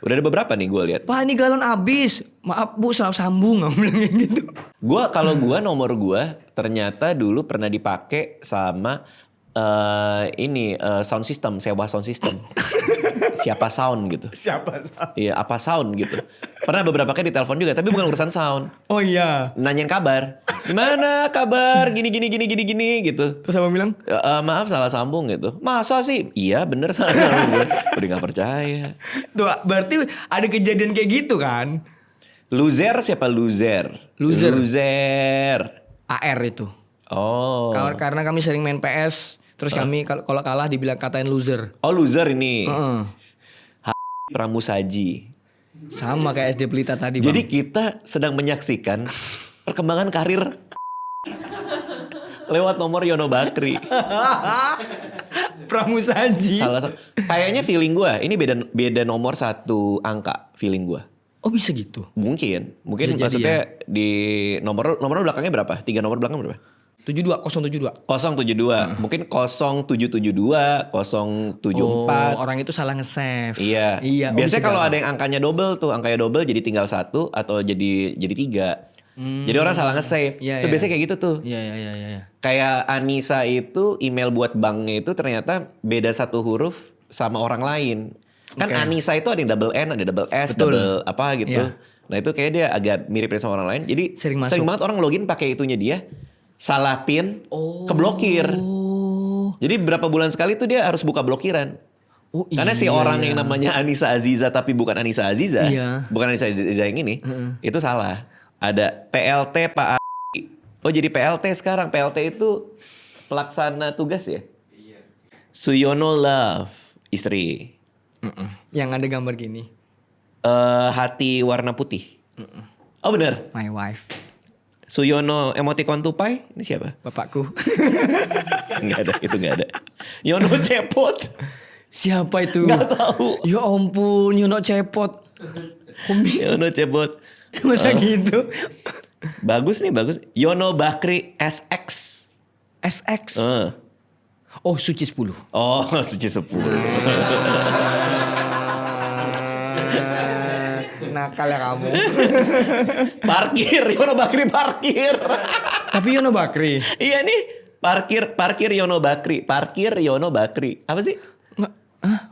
Udah ada beberapa nih gue lihat. Pak ini galon habis. Maaf Bu salah sambung. Aku bilang kayak gitu. Kalau nomor gue ternyata dulu pernah dipakai sama sound system, sewa sound system. Siapa sound gitu. Siapa? Iya, apa sound gitu. Pernah beberapa kali ditelepon juga, tapi bukan urusan sound. Oh iya. Nanyain kabar. Gimana kabar? Gini gitu. Terus apa bilang? Maaf salah sambung gitu. Masa sih? Iya bener salah sambung. Udah gak percaya. Tuh berarti ada kejadian kayak gitu kan? Loser siapa loser? AR itu. Oh. Karena kami sering main PS, terus kami kalau kalah dibilang katain loser. Oh loser ini. Heeh. Pramusaji. Sama kayak SD Pelita tadi, Jadi Bang. kita sedang menyaksikan perkembangan karir lewat nomor Yono Bakri. Pramusaji. Kayaknya feeling gue ini beda nomor 1 angka feeling gue. Oh bisa gitu. Mungkin Bisa jadi maksudnya di nomor belakangnya berapa? 3 nomor belakang berapa? 072. 072. Mungkin 0772, 074. Oh, orang itu salah nge-save. Iya. Oh, Biasanya bisa kalau gampang. ada yang angkanya double jadi tinggal 1 atau jadi 3. Jadi orang salah nge-save. Iya, Itu iya. biasanya kayak gitu tuh. Iya. Kayak Anissa itu email buat banknya itu ternyata beda 1 huruf sama orang lain. Kan Oke. Anissa itu ada yang double N, ada double S, Betul. double apa gitu. Iya. Nah itu kayak dia agak mirip sama orang lain. Jadi Sering sering masuk. banget orang login pakai itunya dia. Salah pin, keblokir. Oh. Jadi berapa bulan sekali tuh dia harus buka blokiran. Oh Karena si iya, orang iya. yang namanya Anissa Aziza tapi bukan Anissa Aziza. Iya. Bukan Anissa Aziza yang ini. Itu salah. Ada PLT Pak A. Oh jadi PLT sekarang. PLT itu pelaksana tugas ya? Iya. Suyono Love. Istri. Yang ada gambar gini. Hati warna putih. Oh bener. My wife. Suyono emoticon tupai. Ini siapa? Bapakku. Enggak ada. Itu enggak ada. Yono cepot. Siapa itu? Nggak tahu. Ya ampun, Yono cepot. Yono cepot. Masa gitu? Bagus nih, bagus. Yono Bakri SX. SX. Oh, Suci 10. Oh, Suci 10. Nakal ya kamu. Parkir, Yono Bakri parkir. Tapi Yono Bakri. Iya nih, parkir Yono Bakri. Parkir Yono Bakri. Apa sih?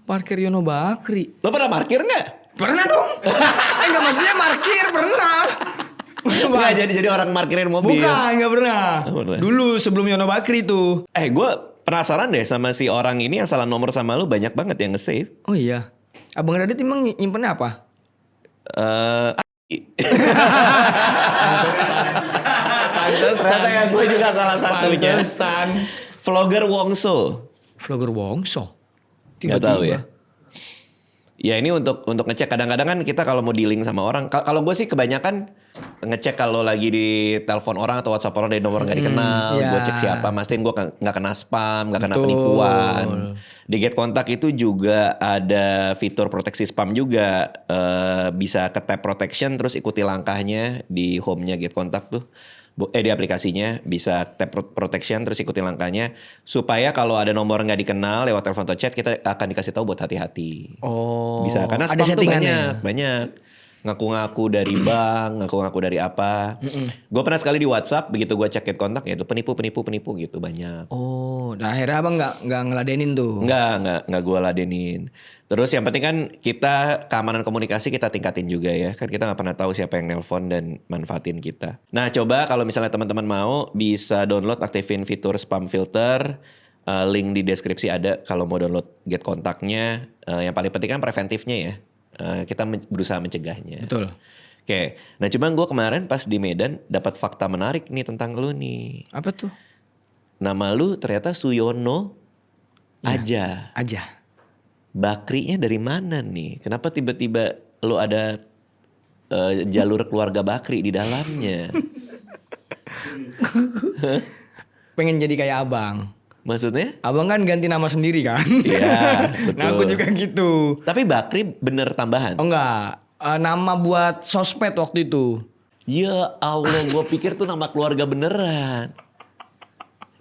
Parkir Yono Bakri. Lo pernah parkir nggak? Pernah dong. Enggak maksudnya parkir pernah. Nggak jadi orang parkirin mobil. Bukan, enggak pernah. Oh, pernah. Dulu sebelum Yono Bakri tuh. Gue penasaran deh sama si orang ini yang salah nomor sama lu banyak banget yang nge-save. Oh iya. Abang Radit emang nyimpennya apa? Ternyata ya gue juga salah satunya. Pantesan. Vlogger Wongso. Vlogger Wongso. Nggak tahu ya. Ya ini untuk ngecek, kadang-kadang kan kita kalau mau dealing sama orang, kalau gue sih kebanyakan ngecek kalau lagi di telepon orang atau WhatsApp orang dari nomor nggak dikenal, iya. gue cek siapa, mastiin gue nggak kena spam, nggak kena Betul. penipuan. Di Get Kontak itu juga ada fitur proteksi spam juga, bisa ke tab protection terus ikuti langkahnya di home-nya Get Kontak tuh. Di aplikasinya bisa tap protection terus ikuti langkahnya supaya kalau ada nomor nggak dikenal lewat telepon atau chat kita akan dikasih tahu buat hati-hati. Oh. Bisa karena ada spam tuh settingannya. banyak ngaku-ngaku dari bank, ngaku-ngaku dari apa. Gue pernah sekali di WhatsApp begitu gue cek Get Kontak ya itu penipu gitu banyak. Oh, nah akhirnya abang nggak ngeladenin tuh. Enggak gue ladenin. Terus yang penting kan kita keamanan komunikasi kita tingkatin juga ya. Kan kita nggak pernah tahu siapa yang nelpon dan manfaatin kita. Nah coba kalau misalnya teman-teman mau bisa download aktifin fitur spam filter. Link di deskripsi ada kalau mau download Get Kontaknya. Yang paling penting kan preventifnya ya. Kita berusaha mencegahnya. Betul. Oke. Nah cuman gue kemarin pas di Medan dapat fakta menarik nih tentang lu nih. Apa tuh? Nama lu ternyata Suyono Aja. Bakrinya dari mana nih? Kenapa tiba-tiba lo ada jalur keluarga Bakri di dalamnya? Pengen jadi kayak abang. Maksudnya? Abang kan ganti nama sendiri kan? Iya, betul. Nah aku juga gitu. Tapi Bakri bener tambahan? Oh enggak, nama buat sosmed waktu itu. Ya Allah, gue pikir tuh nama keluarga beneran.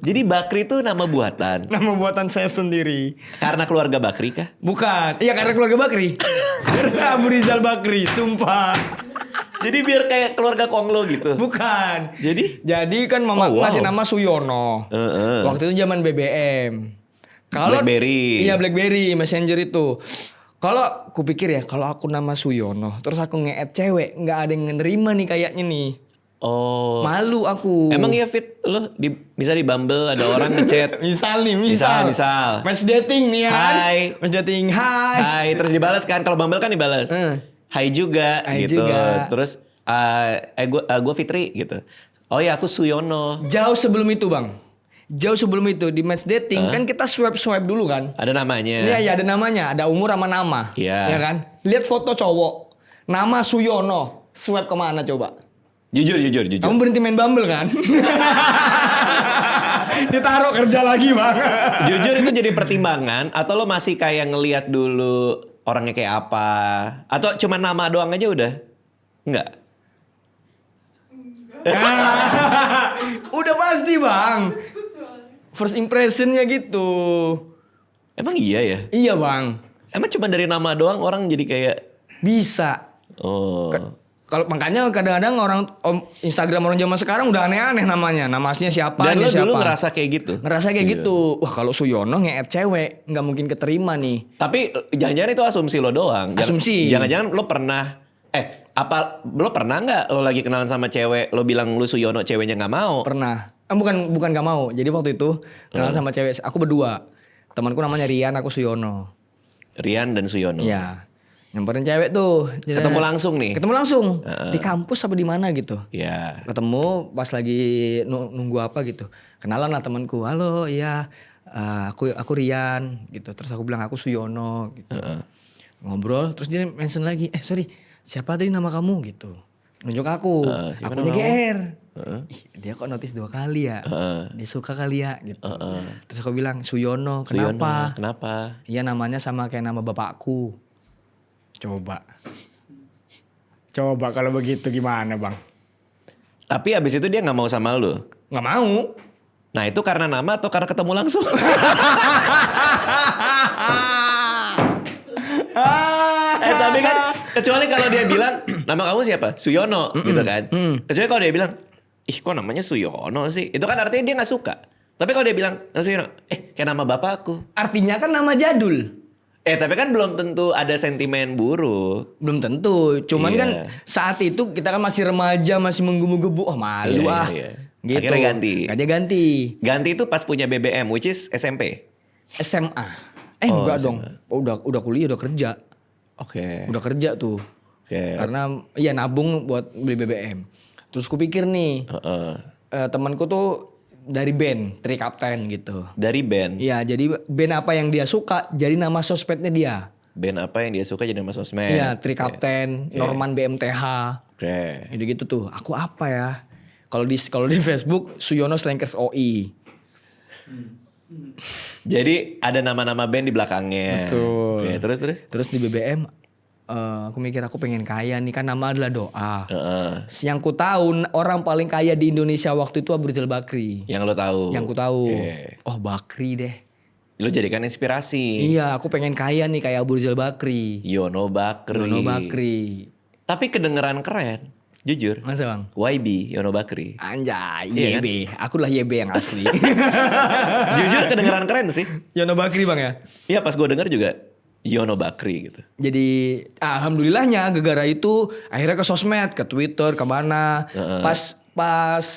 Jadi Bakri tuh nama buatan? Nama buatan saya sendiri. Karena keluarga Bakri kah? Bukan, iya karena keluarga Bakri. Karena Abu Rizal Bakri, sumpah. Jadi biar kayak keluarga Konglo gitu? Bukan. Jadi kan mama ngasih nama Suyono. Waktu itu zaman BBM. Blackberry. Iya Blackberry, Messenger itu. Kalau kupikir ya, kalau aku nama Suyono, terus aku nge-add cewek, nggak ada yang nerima nih kayaknya nih. Oh. Malu aku. Emang ya Fit, lo bisa di Bumble ada orang ngechat. Misal. Match dating nih ya. Hai. Match dating, hai. Terus dibalas kan, kalau Bumble kan dibalas. Hai juga gitu. Terus gue Fitri gitu. Oh ya aku Suyono. Jauh sebelum itu bang. Jauh sebelum itu di match dating kan kita swipe dulu kan. Ada namanya. Iya ada namanya. Ada umur sama nama. Iya. Ya kan. Lihat foto cowok. Nama Suyono. Swipe kemana coba? Jujur. Kamu berhenti main Bumble kan? Ditaruh kerja lagi bang. Jujur itu jadi pertimbangan atau lo masih kayak ngelihat dulu orangnya kayak apa? Atau cuma nama doang aja udah? Enggak. Udah pasti bang. First impressionnya gitu. Emang iya ya? Iya bang. Emang cuma dari nama doang orang jadi kayak bisa. Oh. Kalau makanya kadang-kadang orang Instagram orang zaman sekarang udah aneh-aneh namanya. Nama aslinya siapa? Dan lo siapa. dulu ngerasa kayak gitu? Ngerasa kayak gitu. Wah kalau Suyono nge-add cewek nggak mungkin keterima nih. Tapi jangan-jangan itu asumsi lo doang. Asumsi. Jangan-jangan lo pernah lo pernah nggak lo lagi kenalan sama cewek lo bilang lu Suyono ceweknya nggak mau? Pernah. Bukan nggak mau. Jadi waktu itu kenalan sama cewek. Aku berdua. Temanku namanya Rian, aku Suyono. Rian dan Suyono. Iya. Nyamperin cewek tuh. Ketemu langsung nih? Ketemu langsung. Di kampus apa di mana gitu. Iya. Ketemu pas lagi nunggu apa gitu. Kenalan lah temanku. Halo iya aku Rian gitu. Terus aku bilang aku Suyono gitu. Ngobrol terus dia mention lagi. Sorry siapa tadi nama kamu gitu. Nunjuk aku. Akunya GR. Ih, dia kok notice 2 kali ya. Dia suka kali ya gitu. Terus aku bilang Suyono. Kenapa? Kenapa? Iya namanya sama kayak nama bapakku. Coba kalau begitu gimana bang? Tapi abis itu dia gak mau sama lu? Gak mau. Nah itu karena nama atau karena ketemu langsung? Tapi kan kecuali kalau dia bilang nama kamu siapa? Suyono gitu kan. Kecuali kalau dia bilang ih kok namanya Suyono sih? Itu kan artinya dia gak suka. Tapi kalau dia bilang Suyono, kayak nama bapakku. Artinya kan nama jadul. Tapi kan belum tentu ada sentimen buruk. Belum tentu. Cuman kan saat itu kita kan masih remaja, masih menggebu-gebu. Oh malu Gitu. Akhirnya ganti. Ganti itu pas punya BBM, which is SMP? SMA. Enggak SMA. Dong. Udah kuliah, udah kerja. Oke. Udah kerja tuh. Karena nabung buat beli BBM. Terus kupikir nih, temanku tuh dari band, Tri Kapten gitu. Dari band? Iya, jadi band apa yang dia suka, jadi nama sosmednya dia. Band apa yang dia suka jadi nama sosmed? Iya, Tri Kapten, Norman BMTH. Gitu tuh. Aku apa ya? Kalau di Facebook, Suyono Slankers OI. Jadi ada nama-nama band di belakangnya. Betul. Terus? Terus di BBM, aku mikir aku pengen kaya nih, kan nama adalah doa. Yang ku tahu orang paling kaya di Indonesia waktu itu Abu Rizal Bakri. Yang lo tahu? Yang ku tahu. Oh Bakri deh. Lo jadikan inspirasi. Iya, aku pengen kaya nih kayak Abu Rizal Bakri. Yono Bakri. Tapi kedengeran keren. Jujur. Masa bang? YB, Yono Bakri. Anjay, YB. Kan? Aku lah YB yang asli. Jujur kedengeran keren sih. Yono Bakri bang ya? Iya pas gue denger juga Yono Bakri gitu. Jadi alhamdulillahnya gara-gara itu akhirnya ke sosmed, ke Twitter, kemana. Pas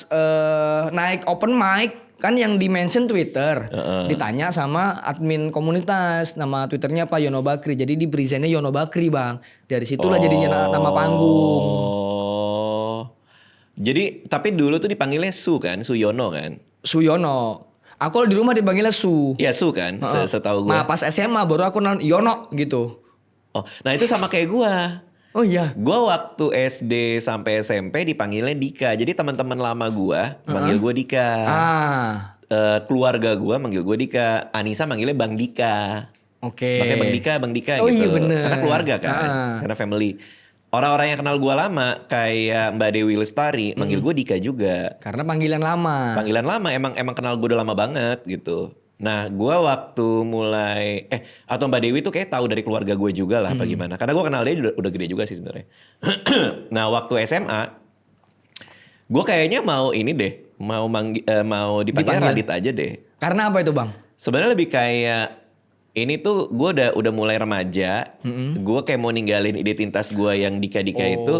naik open mic kan yang di-mention Twitter. Ditanya sama admin komunitas, nama Twitternya Pak Yono Bakri. Jadi di presentnya Yono Bakri bang. Dari situlah jadinya nama panggung. Jadi tapi dulu tuh dipanggilnya Su kan, Suyono kan? Suyono. Aku kalau di rumah dipanggilnya Su. Ya Su kan, setahu gue. Nah pas SMA baru aku kenal Yono gitu. Oh, nah itu sama kayak gue. Oh iya. Gue waktu SD sampai SMP dipanggilnya Dika. Jadi teman-teman lama gue manggil gue Dika. Keluarga gue manggil gue Dika. Anissa manggilnya Bang Dika. Oke. Makanya Bang Dika Oh, gitu. iya bener. Karena keluarga kan, karena family. Orang-orang yang kenal gue lama kayak Mbak Dewi Lestari manggil gue Dika juga. Karena panggilan lama. Panggilan lama, emang kenal gue udah lama banget gitu. Nah gue waktu mulai atau Mbak Dewi tuh kayak tahu dari keluarga gue juga lah apa gimana. Karena gue kenal dia udah gede juga sih sebenarnya. Nah waktu SMA gue kayaknya mau ini deh, mau dipanggil Radit aja deh. Karena apa itu Bang? Sebenarnya lebih kayak ini tuh gue udah mulai remaja. Gue kayak mau ninggalin identitas gue yang Dika-Dika itu.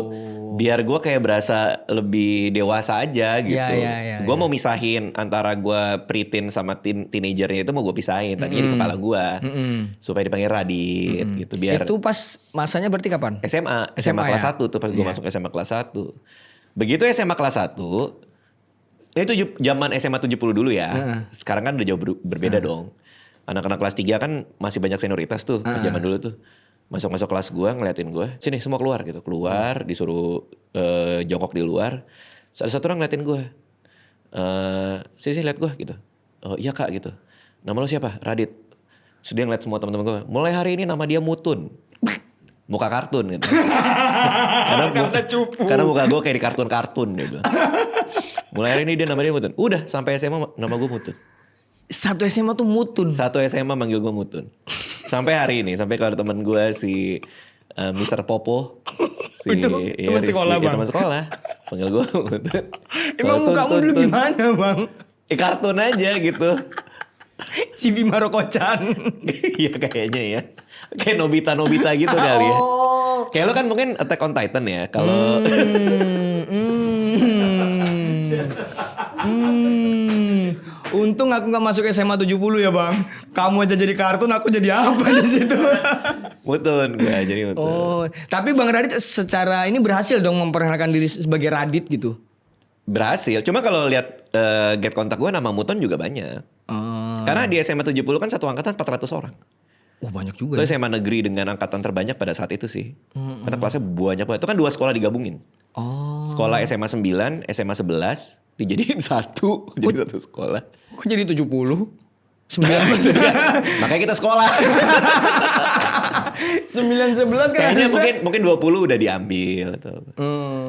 Biar gue kayak berasa lebih dewasa aja gitu. Gue mau misahin antara gue preteen sama teenagernya itu mau gue pisahin. Tadinya di kepala gue. Supaya dipanggil Radit gitu. Biar itu pas masanya berarti kapan? SMA kelas 1 tuh pas gue masuk SMA kelas 1. Begitu SMA kelas 1. Itu zaman SMA 70 dulu ya. Sekarang kan udah jauh berbeda dong. Anak-anak kelas 3 kan masih banyak senioritas tuh pas zaman dulu tuh. Masuk kelas gue ngeliatin gue, sini semua keluar gitu. Keluar disuruh jongkok di luar. Satu orang ngeliatin gue. Sini lihat gue gitu. Oh iya kak gitu. Nama lo siapa? Radit. Terus dia ngeliat semua teman-teman gue. Mulai hari ini nama dia Mutun. Muka kartun gitu. Karena muka gue kayak di kartun-kartun gitu. Mulai hari ini dia nama dia Mutun. Udah sampai SMA nama gue Mutun. Satu SMA tuh Mutun. Satu SMA manggil gue Mutun. Sampai hari ini. Sampai kalau temen gue si Mr. Popo. Teman sekolah Bang. Teman sekolah. Panggil gue Mutun. Emang mukamu dulu gimana Bang? Kartun aja gitu. Si Bima Rokochan. Iya kayaknya ya. Kayak Nobita gitu kali ya. Kayak lo kan mungkin Attack on Titan ya. Kalau Untung aku gak masuk SMA 70 ya Bang. Kamu aja jadi kartun, aku jadi apa di situ? Mutun gue jadi Mutun. Oh, tapi Bang Radit secara ini berhasil dong memperkenalkan diri sebagai Radit gitu. Berhasil. Cuma kalau lihat get kontak gue nama Mutun juga banyak. Karena di SMA 70 kan satu angkatan 400 orang. Wah banyak juga. Itu SMA negeri dengan angkatan terbanyak pada saat itu sih. Karena kelasnya banyak banget. Itu kan 2 sekolah digabungin. Sekolah SMA 9, SMA 11 dijadiin jadi satu sekolah. Kok jadi 70? 19. Makanya kita sekolah. 9-11 kan Kayaknya harusnya. mungkin 20 udah diambil atau apa.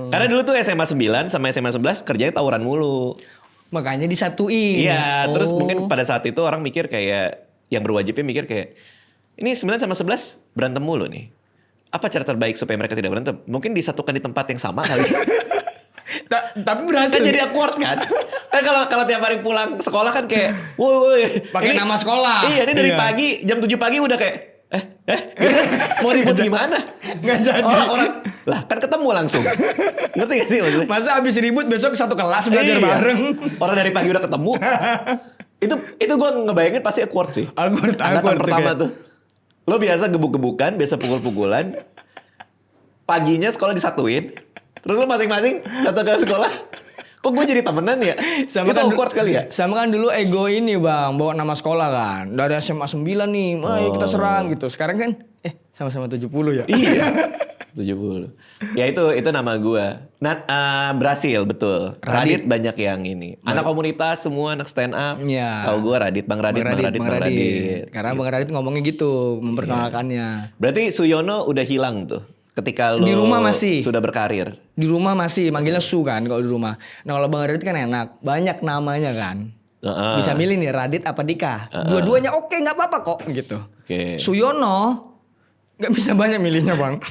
Karena dulu tuh SMA 9 sama SMA 11 kerjanya tawuran mulu. Makanya disatuin. Iya, terus mungkin pada saat itu orang mikir kayak yang berwajibnya mikir kayak ini 9 sama 11 berantem mulu nih. Apa cara terbaik supaya mereka tidak berantem? Mungkin disatukan di tempat yang sama kali. Tapi berhasil. Kan jadi awkward kan? Kan kalau tiap hari pulang sekolah kan kayak woi pakai nama sekolah. Iya, ini dari pagi jam 7 pagi udah kayak mau ribut gimana? Nggak jadi. Orang lah kan ketemu langsung. Ngerti gak sih maksudnya? Masa abis ribut besok satu kelas belajar bareng. Orang dari pagi udah ketemu. itu gue ngebayangin pasti awkward sih. Awkward Angkatan pertama kayak. tuh. Lo biasa gebuk-gebukan, biasa pukul-pukulan. Paginya sekolah disatuin. Terus lo masing-masing datang ke sekolah. Kok gue jadi temenan ya? Itu kan awkward kali ya? Sama kan dulu ego ini Bang, bawa nama sekolah kan. Dari SMA 9 nih, ayo kita serang gitu. Sekarang kan sama-sama 70 ya? Iya. 70. Ya itu nama gue. Nah, berhasil betul. Radit banyak yang ini. Anak komunitas semua anak stand up. Iya. Tahu gue Radit, Bang Radit. Karena Bang Radit ngomongnya gitu, memperkenalkannya. Berarti Suyono udah hilang tuh. Ketika lo Di rumah masih. sudah berkarir. Di rumah masih manggilnya Su kan kalau di rumah. Nah kalau Bang Radit kan enak, banyak namanya kan. Bisa milih nih Radit apa Dika. Dua-duanya oke, nggak apa-apa kok gitu. Suyono nggak bisa banyak milihnya Bang.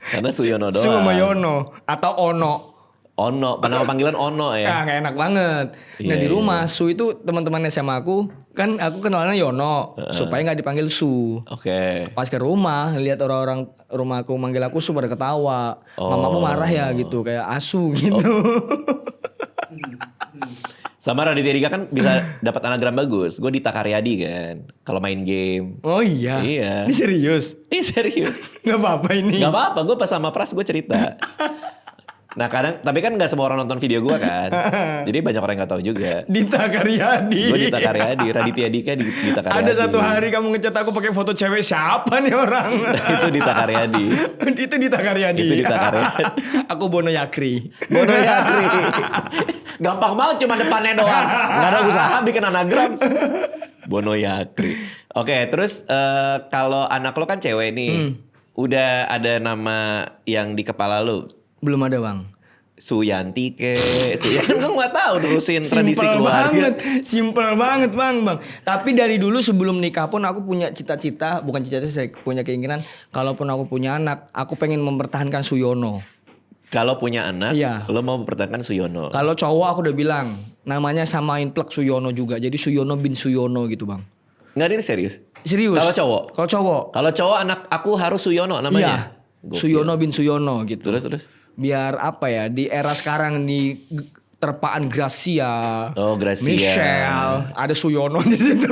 Karena Suyono doang. Su sama Yono atau Ono. Ono, nama panggilan Ono ya. Gak enak banget. Nah di rumah Su itu teman-teman SMA aku kan aku kenalannya Yono supaya nggak dipanggil Su. Pas ke rumah lihat orang-orang rumahku manggil aku Su pada ketawa. Mamamu marah ya gitu kayak asu gitu. Sama Raditya Dika kan bisa dapat anagram bagus. Gue Dita Karyadi kan. Kalau main game. Oh iya. Iya. Ini serius? Ini serius. Gak apa-apa ini. Gak apa-apa. Gue pas sama Pras gue cerita. Nah kadang, tapi kan nggak semua orang nonton video gue kan. Jadi banyak orang yang nggak tahu juga. Dita Karyadi. Gue Dita Karyadi, Raditya Dika Dita Karyadi. Ada satu hari kamu ngecat aku pakai foto cewek, siapa nih orang? Itu Dita Karyadi. Itu Dita Karyadi. Itu Dita Karyadi. Aku Bono Yakri. Bono Yakri. Gampang banget cuma depannya doang. Gak ada usaha bikin anagram. Bono Yakri. Oke, terus kalau anak lo kan cewek nih. Udah ada nama yang di kepala lo? Belum ada bang. Suyanti ke, kan gue nggak tahu nerusin tradisi keluarga. Simple banget bang. Tapi dari dulu sebelum nikah pun aku punya cita-cita, bukan cita-cita, saya punya keinginan. Kalaupun aku punya anak, aku pengen mempertahankan Suyono. Kalau punya anak, iya. Lo mau mempertahankan Suyono. Kalau cowok aku udah bilang, namanya samain plek Suyono juga. Jadi Suyono bin Suyono gitu bang. Nggak, ini serius? Serius. Kalau cowok? Kalau cowok anak aku harus Suyono namanya. Iya. Suyono bin Suyono gitu. Terus. Biar apa ya, di era sekarang di terpaan Gracia. Oh, Gracia. Michelle, ada Suyono di situ.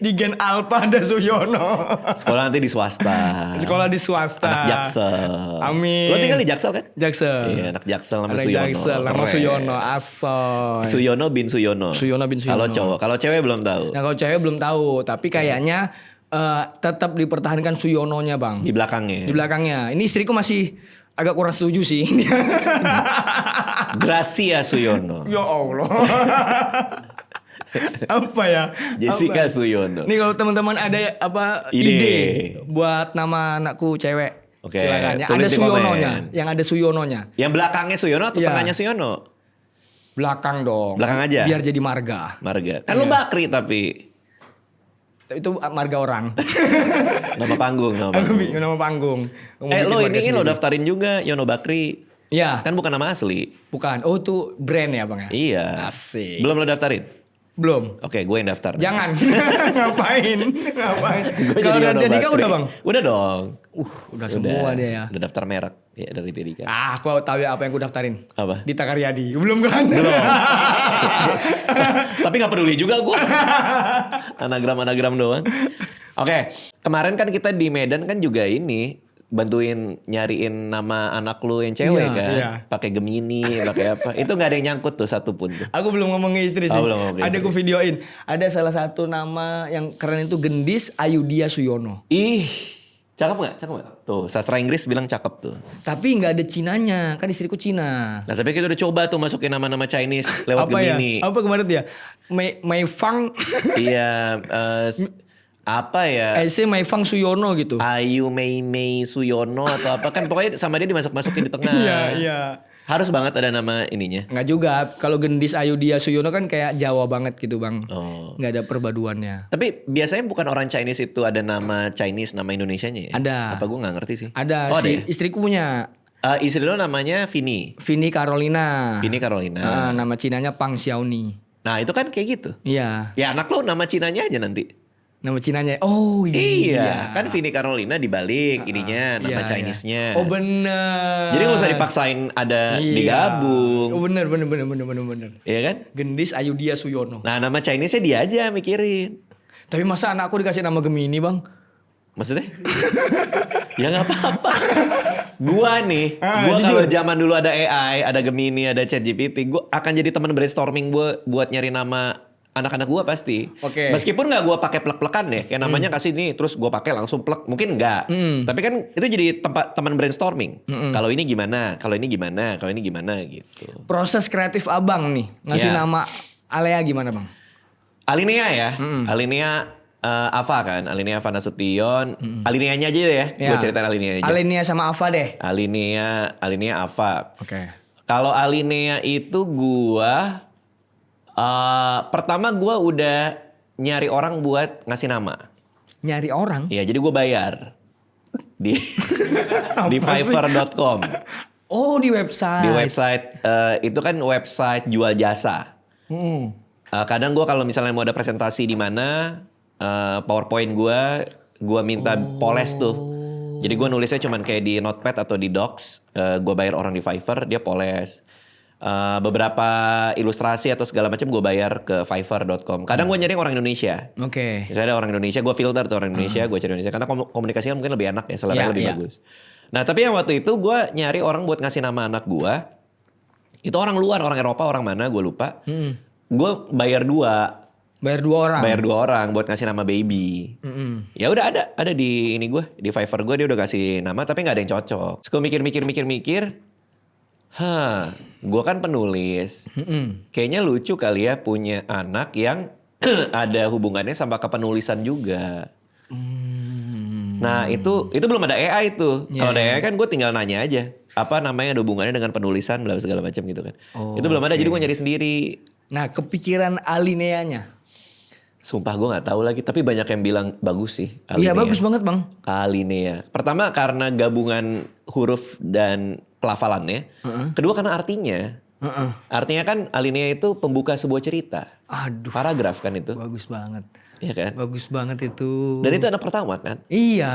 Di Gen Alpha ada Suyono. Sekolah nanti di swasta. Sekolah di swasta. Anak Jaksel. Amin. Lo tinggal di Jaksel kan? Jaksel. Iya, anak Jaksel namanya Anak Suyono. Jaksel, nama Suyono, asoy. Suyono bin Suyono. Suyono bin Suyono. Kalau cowok, kalau cewek belum tahu. Nah kalau cewek belum tahu, tapi kayaknya tetap dipertahankan Suyononya bang. Di belakangnya. Di belakangnya. Ini istriku masih agak kurang setuju sih. Gracia Suyono. Ya Allah. Apa ya? Jessica Apa? Suyono. Nih kalau teman-teman ada apa ide buat nama anakku cewek, Oke, silakan. Yang tulis ada di Suyononya, komen. yang ada Suyononya. Yang belakangnya Suyono atau Iya. tengahnya Suyono? Belakang dong. Belakang aja? Biar jadi marga. Marga. Kan lo Bakri tapi. Itu marga orang. Nama panggung. Aku bikin nama panggung. Mau bikin Lo marga ini lo sendiri. daftarin juga Yono Bakri. Iya. Kan bukan nama asli. Bukan. Oh itu brand ya bang ya? Iya. Asik. Belum lo daftarin? Belum. Oke, gue yang daftar. Jangan. Ngapain? Gue Kalau jadi udah Yono jadi kan Bakri. udah bang? Udah dong. Udah semua dia ya. Udah daftar merek. Ya dari Dika. Aku tahu ya apa yang gue daftarin. Apa? Dita Karyadi. Belum kan? Belum. Tapi gak peduli juga gue. Anagram-anagram doang. Oke, kemarin kan kita di Medan kan juga ini bantuin nyariin nama anak lu yang cewek Iya, kan. iya. Pakai Gemini, pakai apa. Itu gak ada yang nyangkut tuh satupun tuh. Aku belum ngomong ke istri sih. Oh, belum ngomong ke Ada istri. aku videoin. Ada salah satu nama yang keren itu Gendis Ayudia Suyono. Ih, cakep gak? Cakep gak? Tuh, sastra Inggris bilang cakep tuh. Tapi nggak ada Cinanya. Kan istriku Cina. Nah, tapi kita udah coba tuh masukin nama-nama Chinese lewat Apa ya? Gemini. Apa kemarin dia? Mei Fang. Iya, apa ya? Mei Fang Suyono gitu. Ayu Mei Suyono atau apa kan pokoknya sama dia dimasukin di tengah. Iya. Harus banget ada nama ininya. Nggak juga. Kalau Gendis Ayudia Suyono kan kayak Jawa banget gitu bang. Oh. Nggak ada perpaduannya. Tapi biasanya bukan orang Chinese itu ada nama Chinese, nama Indonesianya ya? Ada. Apa gue nggak ngerti sih? Ada Oh, si ada ya? istriku punya. Istri lo namanya Vini. Vini Carolina. Vini Carolina. Nama Cinanya Pang Xiaoni. Nah itu kan kayak gitu. Iya. Ya anak lo nama Cinanya aja nanti. Nama Cinanya. Oh Iya. Kan Vini Carolina dibalik ininya, nama Iya, Chinese-nya. iya. Oh bener. Jadi gak usah dipaksain ada Iya. digabung. Oh bener. Iya kan? Gendis Ayudia Suyono. Nah nama Chinese-nya dia aja mikirin. Tapi masa anakku dikasih nama Gemini bang? Maksudnya? Ya nggak apa-apa. Gua nih, gua jujur. kalau zaman dulu ada AI, ada Gemini, ada ChatGPT, gua akan jadi teman brainstorming gua buat nyari nama anak-anak gua pasti. Oke. Meskipun nggak gua pakai plek-plekan deh, kayak namanya kasih nih, terus gua pakai langsung plek, mungkin nggak. Tapi kan itu jadi tempat teman brainstorming. Kalau ini gimana, kalau ini gimana, kalau ini gimana gitu. Proses kreatif abang nih ngasih Iya. nama Alea gimana bang? Alinea ya, Alinea Ava kan, Alinea Ava Nasution, Alineanya aja deh ya, Ya. gue ceritain Alinea aja. Alinea sama Ava deh. Alinea Ava. Oke. Kalau Alinea itu gua pertama gua udah nyari orang buat ngasih nama. Nyari orang? Iya, jadi gua bayar di di Fiverr.com. Oh di website. Di website itu kan website jual jasa. Kadang gua kalau misalnya mau ada presentasi di mana PowerPoint gua minta poles tuh. Jadi gua nulisnya cuman kayak di Notepad atau di Docs. Gua bayar orang di Fiverr, dia poles. Beberapa ilustrasi atau segala macam gue bayar ke Fiverr.com. Kadang gue nyari orang Indonesia. Oke. Misalnya ada orang Indonesia, gue filter tuh orang Indonesia, gue cari Indonesia karena komunikasinya mungkin lebih enak ya, selera Iya, lebih iya. bagus. Nah tapi yang waktu itu gue nyari orang buat ngasih nama anak gue. Itu orang luar, orang Eropa, orang mana gue lupa. Gue bayar 2. Bayar 2 orang. Bayar 2 orang buat ngasih nama baby. Ya udah ada di ini gue, di Fiverr gue dia udah kasih nama tapi nggak ada yang cocok. Terus gue mikir. Gue kan penulis. Kayaknya lucu kali ya punya anak yang ada hubungannya sama kepenulisan juga. Nah itu belum ada AI tuh. Kalau ada AI kan gue tinggal nanya aja. Apa namanya ada hubungannya dengan penulisan bla segala macam gitu kan. Itu belum ada jadi gue nyari sendiri. Nah kepikiran alineanya? Sumpah gue gak tahu lagi. Tapi banyak yang bilang bagus sih Alinea. Iya bagus banget bang. Alinea. Pertama karena gabungan huruf dan pelafalannya. Kedua karena artinya. Artinya kan alinea itu pembuka sebuah cerita. Aduh. Paragraf kan itu. Bagus banget. Iya kan? Bagus banget itu. Dan itu anak pertama kan? Iya.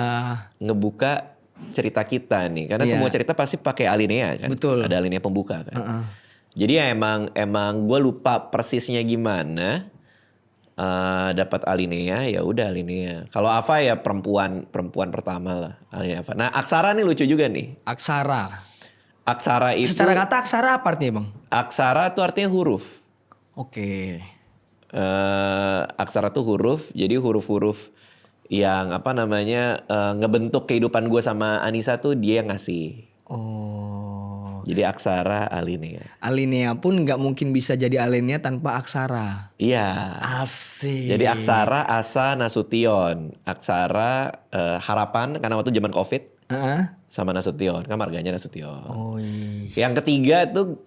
Ngebuka cerita kita nih. Karena semua cerita pasti pakai alinea kan? Betul. Ada alinea pembuka kan? Jadi ya emang gue lupa persisnya gimana. Dapat alinea ya udah alinea. Kalau Ava ya perempuan pertama lah. Alinea Ava. Nah aksara nih lucu juga nih. Aksara. Aksara itu. Secara kata aksara apa artinya bang? Aksara itu artinya huruf. Oke. Aksara tuh huruf, jadi huruf-huruf yang apa namanya ngebentuk kehidupan gue sama Anissa tuh dia yang ngasih. Oh. Jadi aksara alinea. Alinea pun nggak mungkin bisa jadi alinea tanpa aksara. Iya. Asik. Jadi aksara Asa Nasution, aksara harapan karena waktu zaman COVID sama Nasution, kan marganya Nasution. Oh iya. Yang ketiga tuh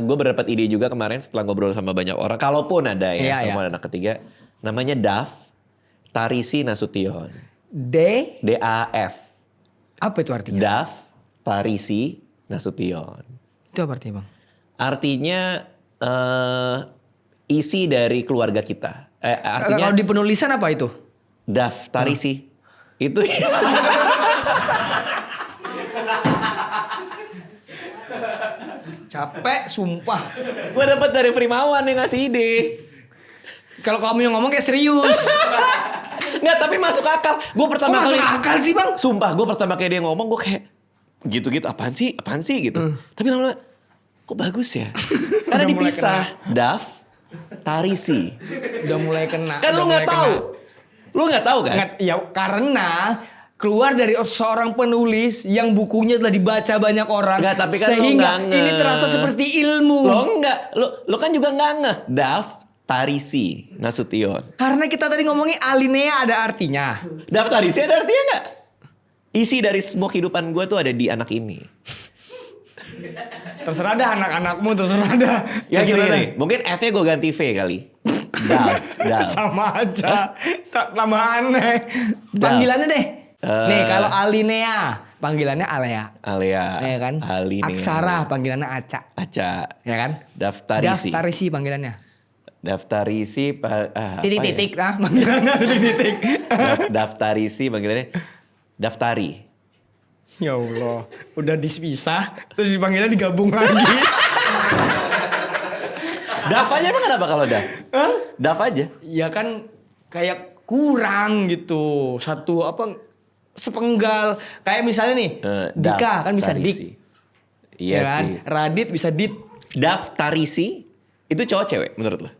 gue berdapat ide juga kemarin setelah ngobrol sama banyak orang. Kalaupun ada ya, sama anak ketiga. Namanya Daf Tarisi Nasution. DAF. Apa itu artinya? Daf Tarisi Nasution. Itu apa artinya bang? Artinya isi dari keluarga kita. Artinya kalau di penulisan apa itu? Daf Tarisi. Itu Capek sumpah. gue dapat dari Primawan yang ngasih ide. Kalau kamu yang ngomong kayak serius. Nggak, tapi masuk akal. Gue pertama Kok kali masuk akal sih bang? Sumpah gue pertama kali dia ngomong gue kayak gitu-gitu apaan sih gitu. Tapi lama-lama kok bagus ya. Karena dipisah. Daf Tarisi. Udah mulai kena. Kan lu nggak tahu. Lu nggak tahu kan? Ya karena keluar dari seorang penulis yang bukunya telah dibaca banyak orang. Nggak, tapi kan sehingga lu ini terasa seperti ilmu. Lo enggak. Lo kan juga nggak ngeh. Daf Tarisi Nasution. Karena kita tadi ngomongin alinea ada artinya. Daf Tarisi ada artinya nggak? Isi dari semua kehidupan gue tuh ada di anak ini. Terserah dah anak-anakmu, terserah dah. Ya gini. Mungkin F-nya gue ganti V kali. Daf. Sama aja. Tambah aneh. Panggilannya deh. Nih kalau alinea, panggilannya Alea. Ya kan? Alinea. Aksara panggilannya Aca. Ya kan? Daftarisi. Daftarisi panggilannya. Daftarisi titik-titik panggilannya titik-titik. Daftarisi panggilannya Daftari. Ya Allah, udah dipisah terus dipanggilnya digabung lagi. Daf aja emang kenapa kalau Daf? Daf aja. Ya kan kayak kurang gitu. Satu apa sepenggal. Kayak misalnya nih, Dika kan bisa Dik. Iya kan? sih. Radit bisa Dit. Daftarisi itu cowok cewek menurut lo?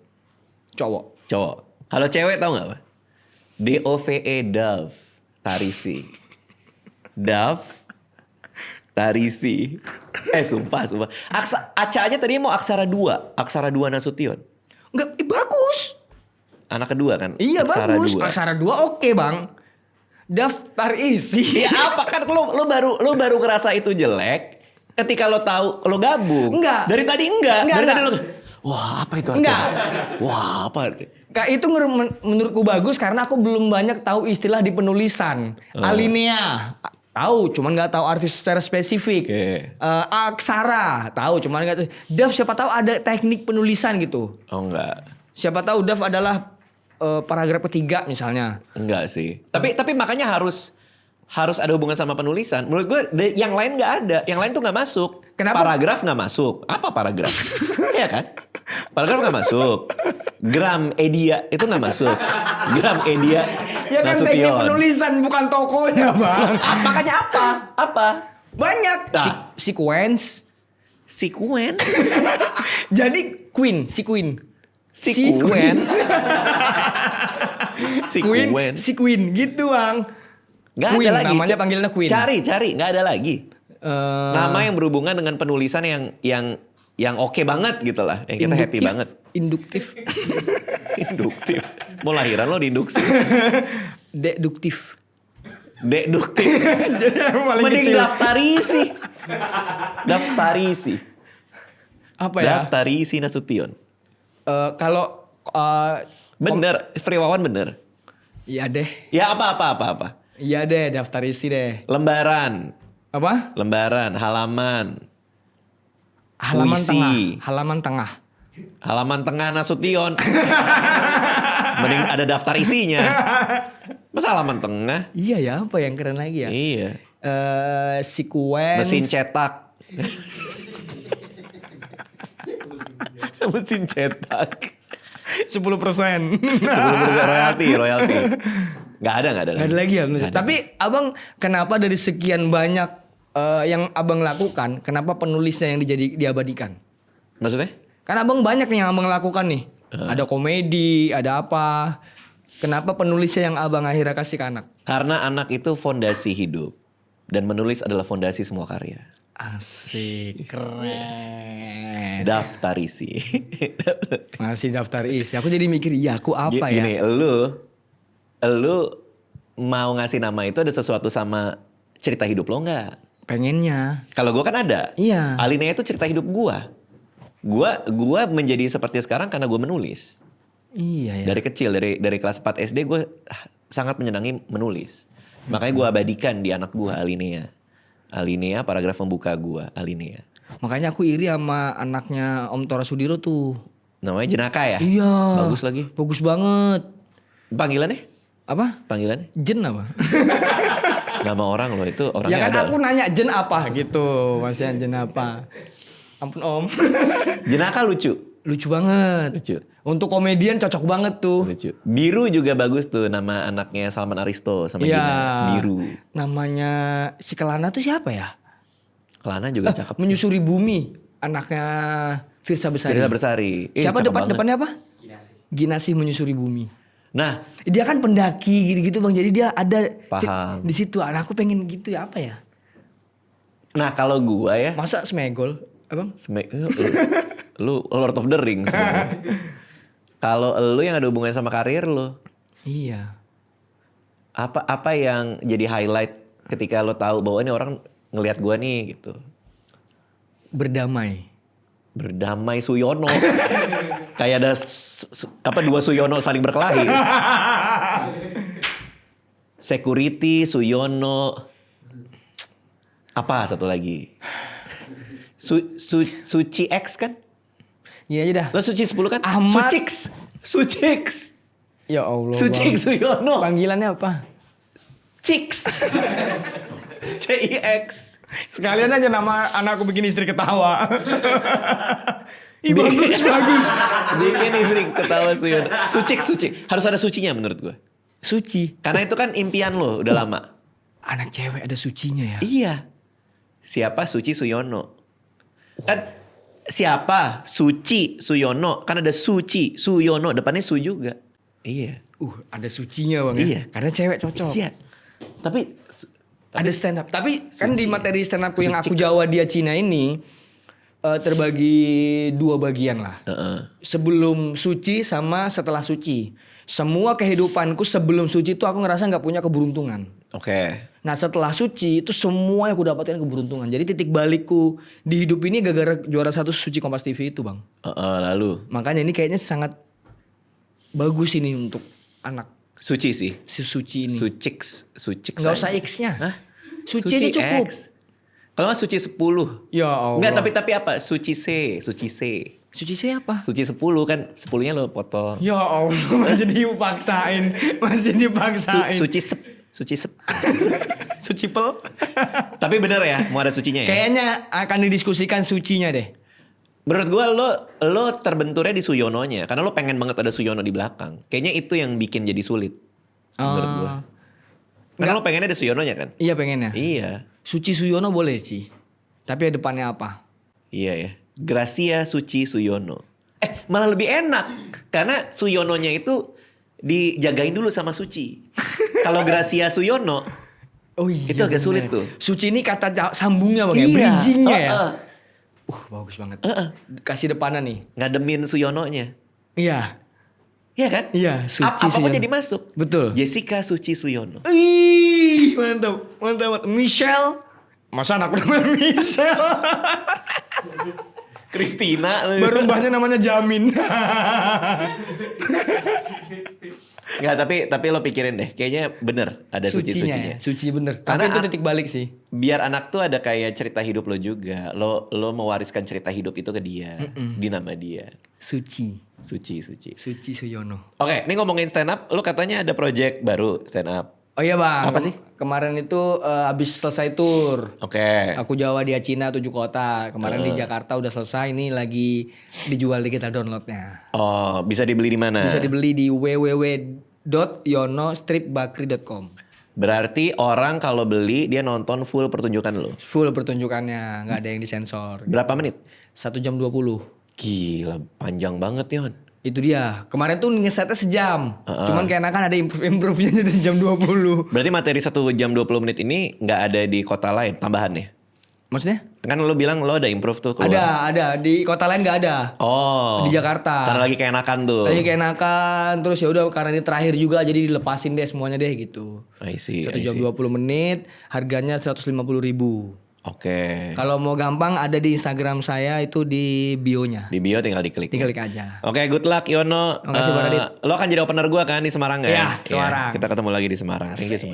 Cowok. Kalau cewek tahu nggak apa? DOVE Dav Tarisi. Dav Tarisi. Sumpah. Aca aja tadi mau aksara 2. Aksara 2 Nasution. Enggak, bagus. Anak kedua kan? Iya aksara bagus. 2. Aksara 2 oke bang. Daftar isi. Ya apa kan lo baru ngerasa itu jelek ketika lo tahu lo gabung. Enggak. Dari tadi enggak. Dari tadi lo Wah apa itu artinya? Enggak. Wah apa? Kak itu menurutku bagus karena aku belum banyak tahu istilah di penulisan. Alinea tahu, cuman nggak tahu arti secara spesifik. Aksara tahu, cuman nggak tahu. Daf siapa tahu ada teknik penulisan gitu. Oh enggak. Siapa tahu Daf adalah paragraf ketiga misalnya. Enggak sih. Tapi makanya harus ada hubungan sama penulisan. Menurut gue yang lain nggak ada. Yang lain tuh nggak masuk. Kenapa? Paragraf nggak masuk. Apa paragraf? Iya kan? Paragraf nggak masuk. Gram Edia itu nggak masuk. Gram Edia Ya kan teknik Nasution. penulisan bukan tokonya bang. Makanya apa? Banyak. Nah. Sequence. Sequence. Jadi Queen, si Queen. Sequence. Queen, Sequence. si Queen gitu bang. Nggak Queen, ada lagi. namanya panggilannya Queen. Cari, nggak ada lagi. Nama yang berhubungan dengan penulisan yang oke banget gitu lah, yang kita happy banget. Induktif. Induktif. Mau lahiran lo diinduksi. Deduktif. Deduktif. Jadi yang paling Mending kecil. daftarisi. Daftarisi. Apa ya? Daftarisi Nasution. Kalau Bener, Free Wawan bener. iya deh. Ya apa. Iya deh, daftar isi deh. Lembaran, Apa? halaman. Halaman Puisi. tengah. Halaman tengah. Halaman tengah Nasution. Mending ada daftar isinya. Masa halaman tengah? Iya ya, apa yang keren lagi ya? Iya. Sequence. Mesin cetak. Mesin cetak. 10%. 10% royalti. Gak ada Gak ada lagi ya. Nggak ada. Tapi abang kenapa dari sekian banyak yang abang lakukan, kenapa penulisnya yang diabadikan? Maksudnya? Kan abang banyak nih yang abang lakukan nih. Ada komedi, ada apa. Kenapa penulisnya yang abang akhirnya kasih ke anak? Karena anak itu fondasi hidup. Dan menulis adalah fondasi semua karya. Asik, keren. Daftar isi. Masih daftar isi. Aku jadi mikir, iya aku apa ya? Gini, lu mau ngasih nama itu ada sesuatu sama cerita hidup lo nggak? Pengennya. Kalau gue kan ada. Iya. Alinea itu cerita hidup gue. Gue menjadi seperti sekarang karena gue menulis. Iya ya. Dari kecil, dari kelas 4 SD gue sangat menyenangi menulis. Makanya gue abadikan di anak gue Alinea. Alinea, paragraf pembuka gue Alinea. Makanya aku iri sama anaknya Om Tora Sudiro tuh. Namanya Jenaka ya? Iya. Bagus lagi. Bagus banget. Panggilannya? Apa? Panggilannya? Jen apa? Nama orang loh itu orangnya Ya kan ada. aku nanya Jen apa gitu. Masnya Jen apa? Ampun Om. Jenaka lucu. Lucu banget. Lucu. Untuk komedian cocok banget tuh. Lucu. Biru juga bagus tuh nama anaknya Salman Aristo sama Iya. Gina. Biru. Namanya si Kelana tuh siapa ya? Kelana juga cakep. Menyusuri Bumi. Anaknya Firsa Besari. Firsa Bersari. Siapa cakep banget. depannya apa? Ginasih Menyusuri Bumi. Nah, Dia kan pendaki gitu-gitu bang. Jadi dia ada Paham. di situ. Anakku pengen gitu ya apa ya? nah kalau gua ya, Masa Smegol? Abang? lu Lord of the Rings. Kalau lu yang ada hubungannya sama karir lu, Iya. apa yang jadi highlight ketika lu tahu bahwa ini orang ngelihat gua nih gitu. Berdamai. Berdamai Suyono. Kayak ada dua Suyono saling berkelahi. Security Suyono. Apa satu lagi? Suci X kan? Iya aja dah. Lo Suci 10 kan? Ahmad. Sucix. Ya Allah. Sucix Bang. Suyono. Panggilannya apa? Cix. CIX. Sekalian aja nama anakku bikin istri ketawa. Ih bagus. Bikin istri ketawa Suyono. Sucix. Harus ada sucinya menurut gue. Suci. Karena itu kan impian lo udah lama. Anak cewek ada sucinya ya? Iya. Siapa Suci Suyono? Kan siapa Suci Suyono? Kan ada Suci Suyono. Depannya Su juga. Iya. Ada sucinya bang ya? Iya. Karena cewek cocok. Iya. Tapi Ada stand up. Tapi kan Suci. di materi stand upku yang aku Sucix. Jawa dia Cina ini terbagi 2 bagian lah. Sebelum suci sama setelah suci. Semua kehidupanku sebelum suci itu aku ngerasa nggak punya keberuntungan. Oke. Nah setelah suci itu semua yang aku dapatkan keberuntungan. Jadi titik balikku di hidup ini gara-gara juara 1 Suci Kompas TV itu bang. Lalu Makanya ini kayaknya sangat bagus ini untuk anak Suci sih. si Suci ini. Sucix. Nggak usah X-nya. Hah? Suci aja cukup. X. Kalau nggak Suci 10. Ya Allah. Enggak, tapi apa? Suci C. Suci siapa? Suci 10 kan 10-nya lo potong. Ya Allah masih dipaksain. Suci sep. Suci pel. Tapi bener ya, mau ada sucinya ya? Kayaknya akan didiskusikan sucinya deh. Menurut gua lo terbenturnya di Suyononya. Karena lo pengen banget ada Suyono di belakang. Kayaknya itu yang bikin jadi sulit. Menurut gua. Karena lo pengennya ada Suyononya kan? Iya pengennya. Iya. Suci Suyono boleh sih. Tapi depannya apa? Iya ya. Gracia Suci Suyono. Malah lebih enak. Karena Suyononya itu dijagain dulu sama Suci. Kalau Gracia Suyono, Oh iya. itu agak sulit tuh. Suci ini kata sambungnya bang ya, Iya. bridgingnya ya. Bagus banget. Kasih depannya nih. Ngademin Suyononya. Iya. Iya kan? Iya, Suci Apa-apa Suyono. jadi masuk. Betul. Jessica Suci Suyono. Ih, mantap. Michelle. Masa anak namanya Michelle? Christina. Baru mbahnya namanya Jamin. Nggak, tapi lo pikirin deh. Kayaknya bener ada Sucinya suci-sucinya. ya, suci bener. Karena Tapi itu titik balik sih. Biar anak tuh ada kayak cerita hidup lo juga. Lo mewariskan cerita hidup itu ke dia. Di nama dia. Suci Suci. Suyono. Oke, ini ngomongin stand up. Lo katanya ada project baru stand up. Oh iya bang. Apa sih? Kemarin itu abis selesai tour. Oke. Aku Jawa dia Cina 7 kota. Kemarin di Jakarta udah selesai. Ini lagi dijual di kita downloadnya. Oh, bisa dibeli di mana? Bisa dibeli di www.yonostripbakri.com. Berarti orang kalau beli dia nonton full pertunjukan lo. Full pertunjukannya, nggak ada yang disensor. Berapa menit? 1 jam 20. Gila, panjang banget Yon. Itu dia. Kemarin tuh ngesetnya sejam. Cuman keenakan ada improve-nya jadi sejam 20. Berarti materi 1 jam 20 menit ini nggak ada di kota lain tambahan ya? Maksudnya? Kan lo bilang lo ada improve tuh keluar. Ada. Di kota lain nggak ada. Oh. Di Jakarta. Karena lagi keenakan tuh. Lagi keenakan. Terus ya udah karena ini terakhir juga jadi dilepasin deh semuanya deh gitu. I see. 1 jam 20 menit. Harganya 150.000. Oke. Kalau mau gampang ada di Instagram saya itu di bio-nya. Di bio tinggal diklik. Tinggal klik aja. Oke, good luck Yono. Makasih, Bang Radit. Lo akan jadi opener gue kan di Semarang kan? Iya, Semarang. Kita ketemu lagi di Semarang. Thank you semuanya.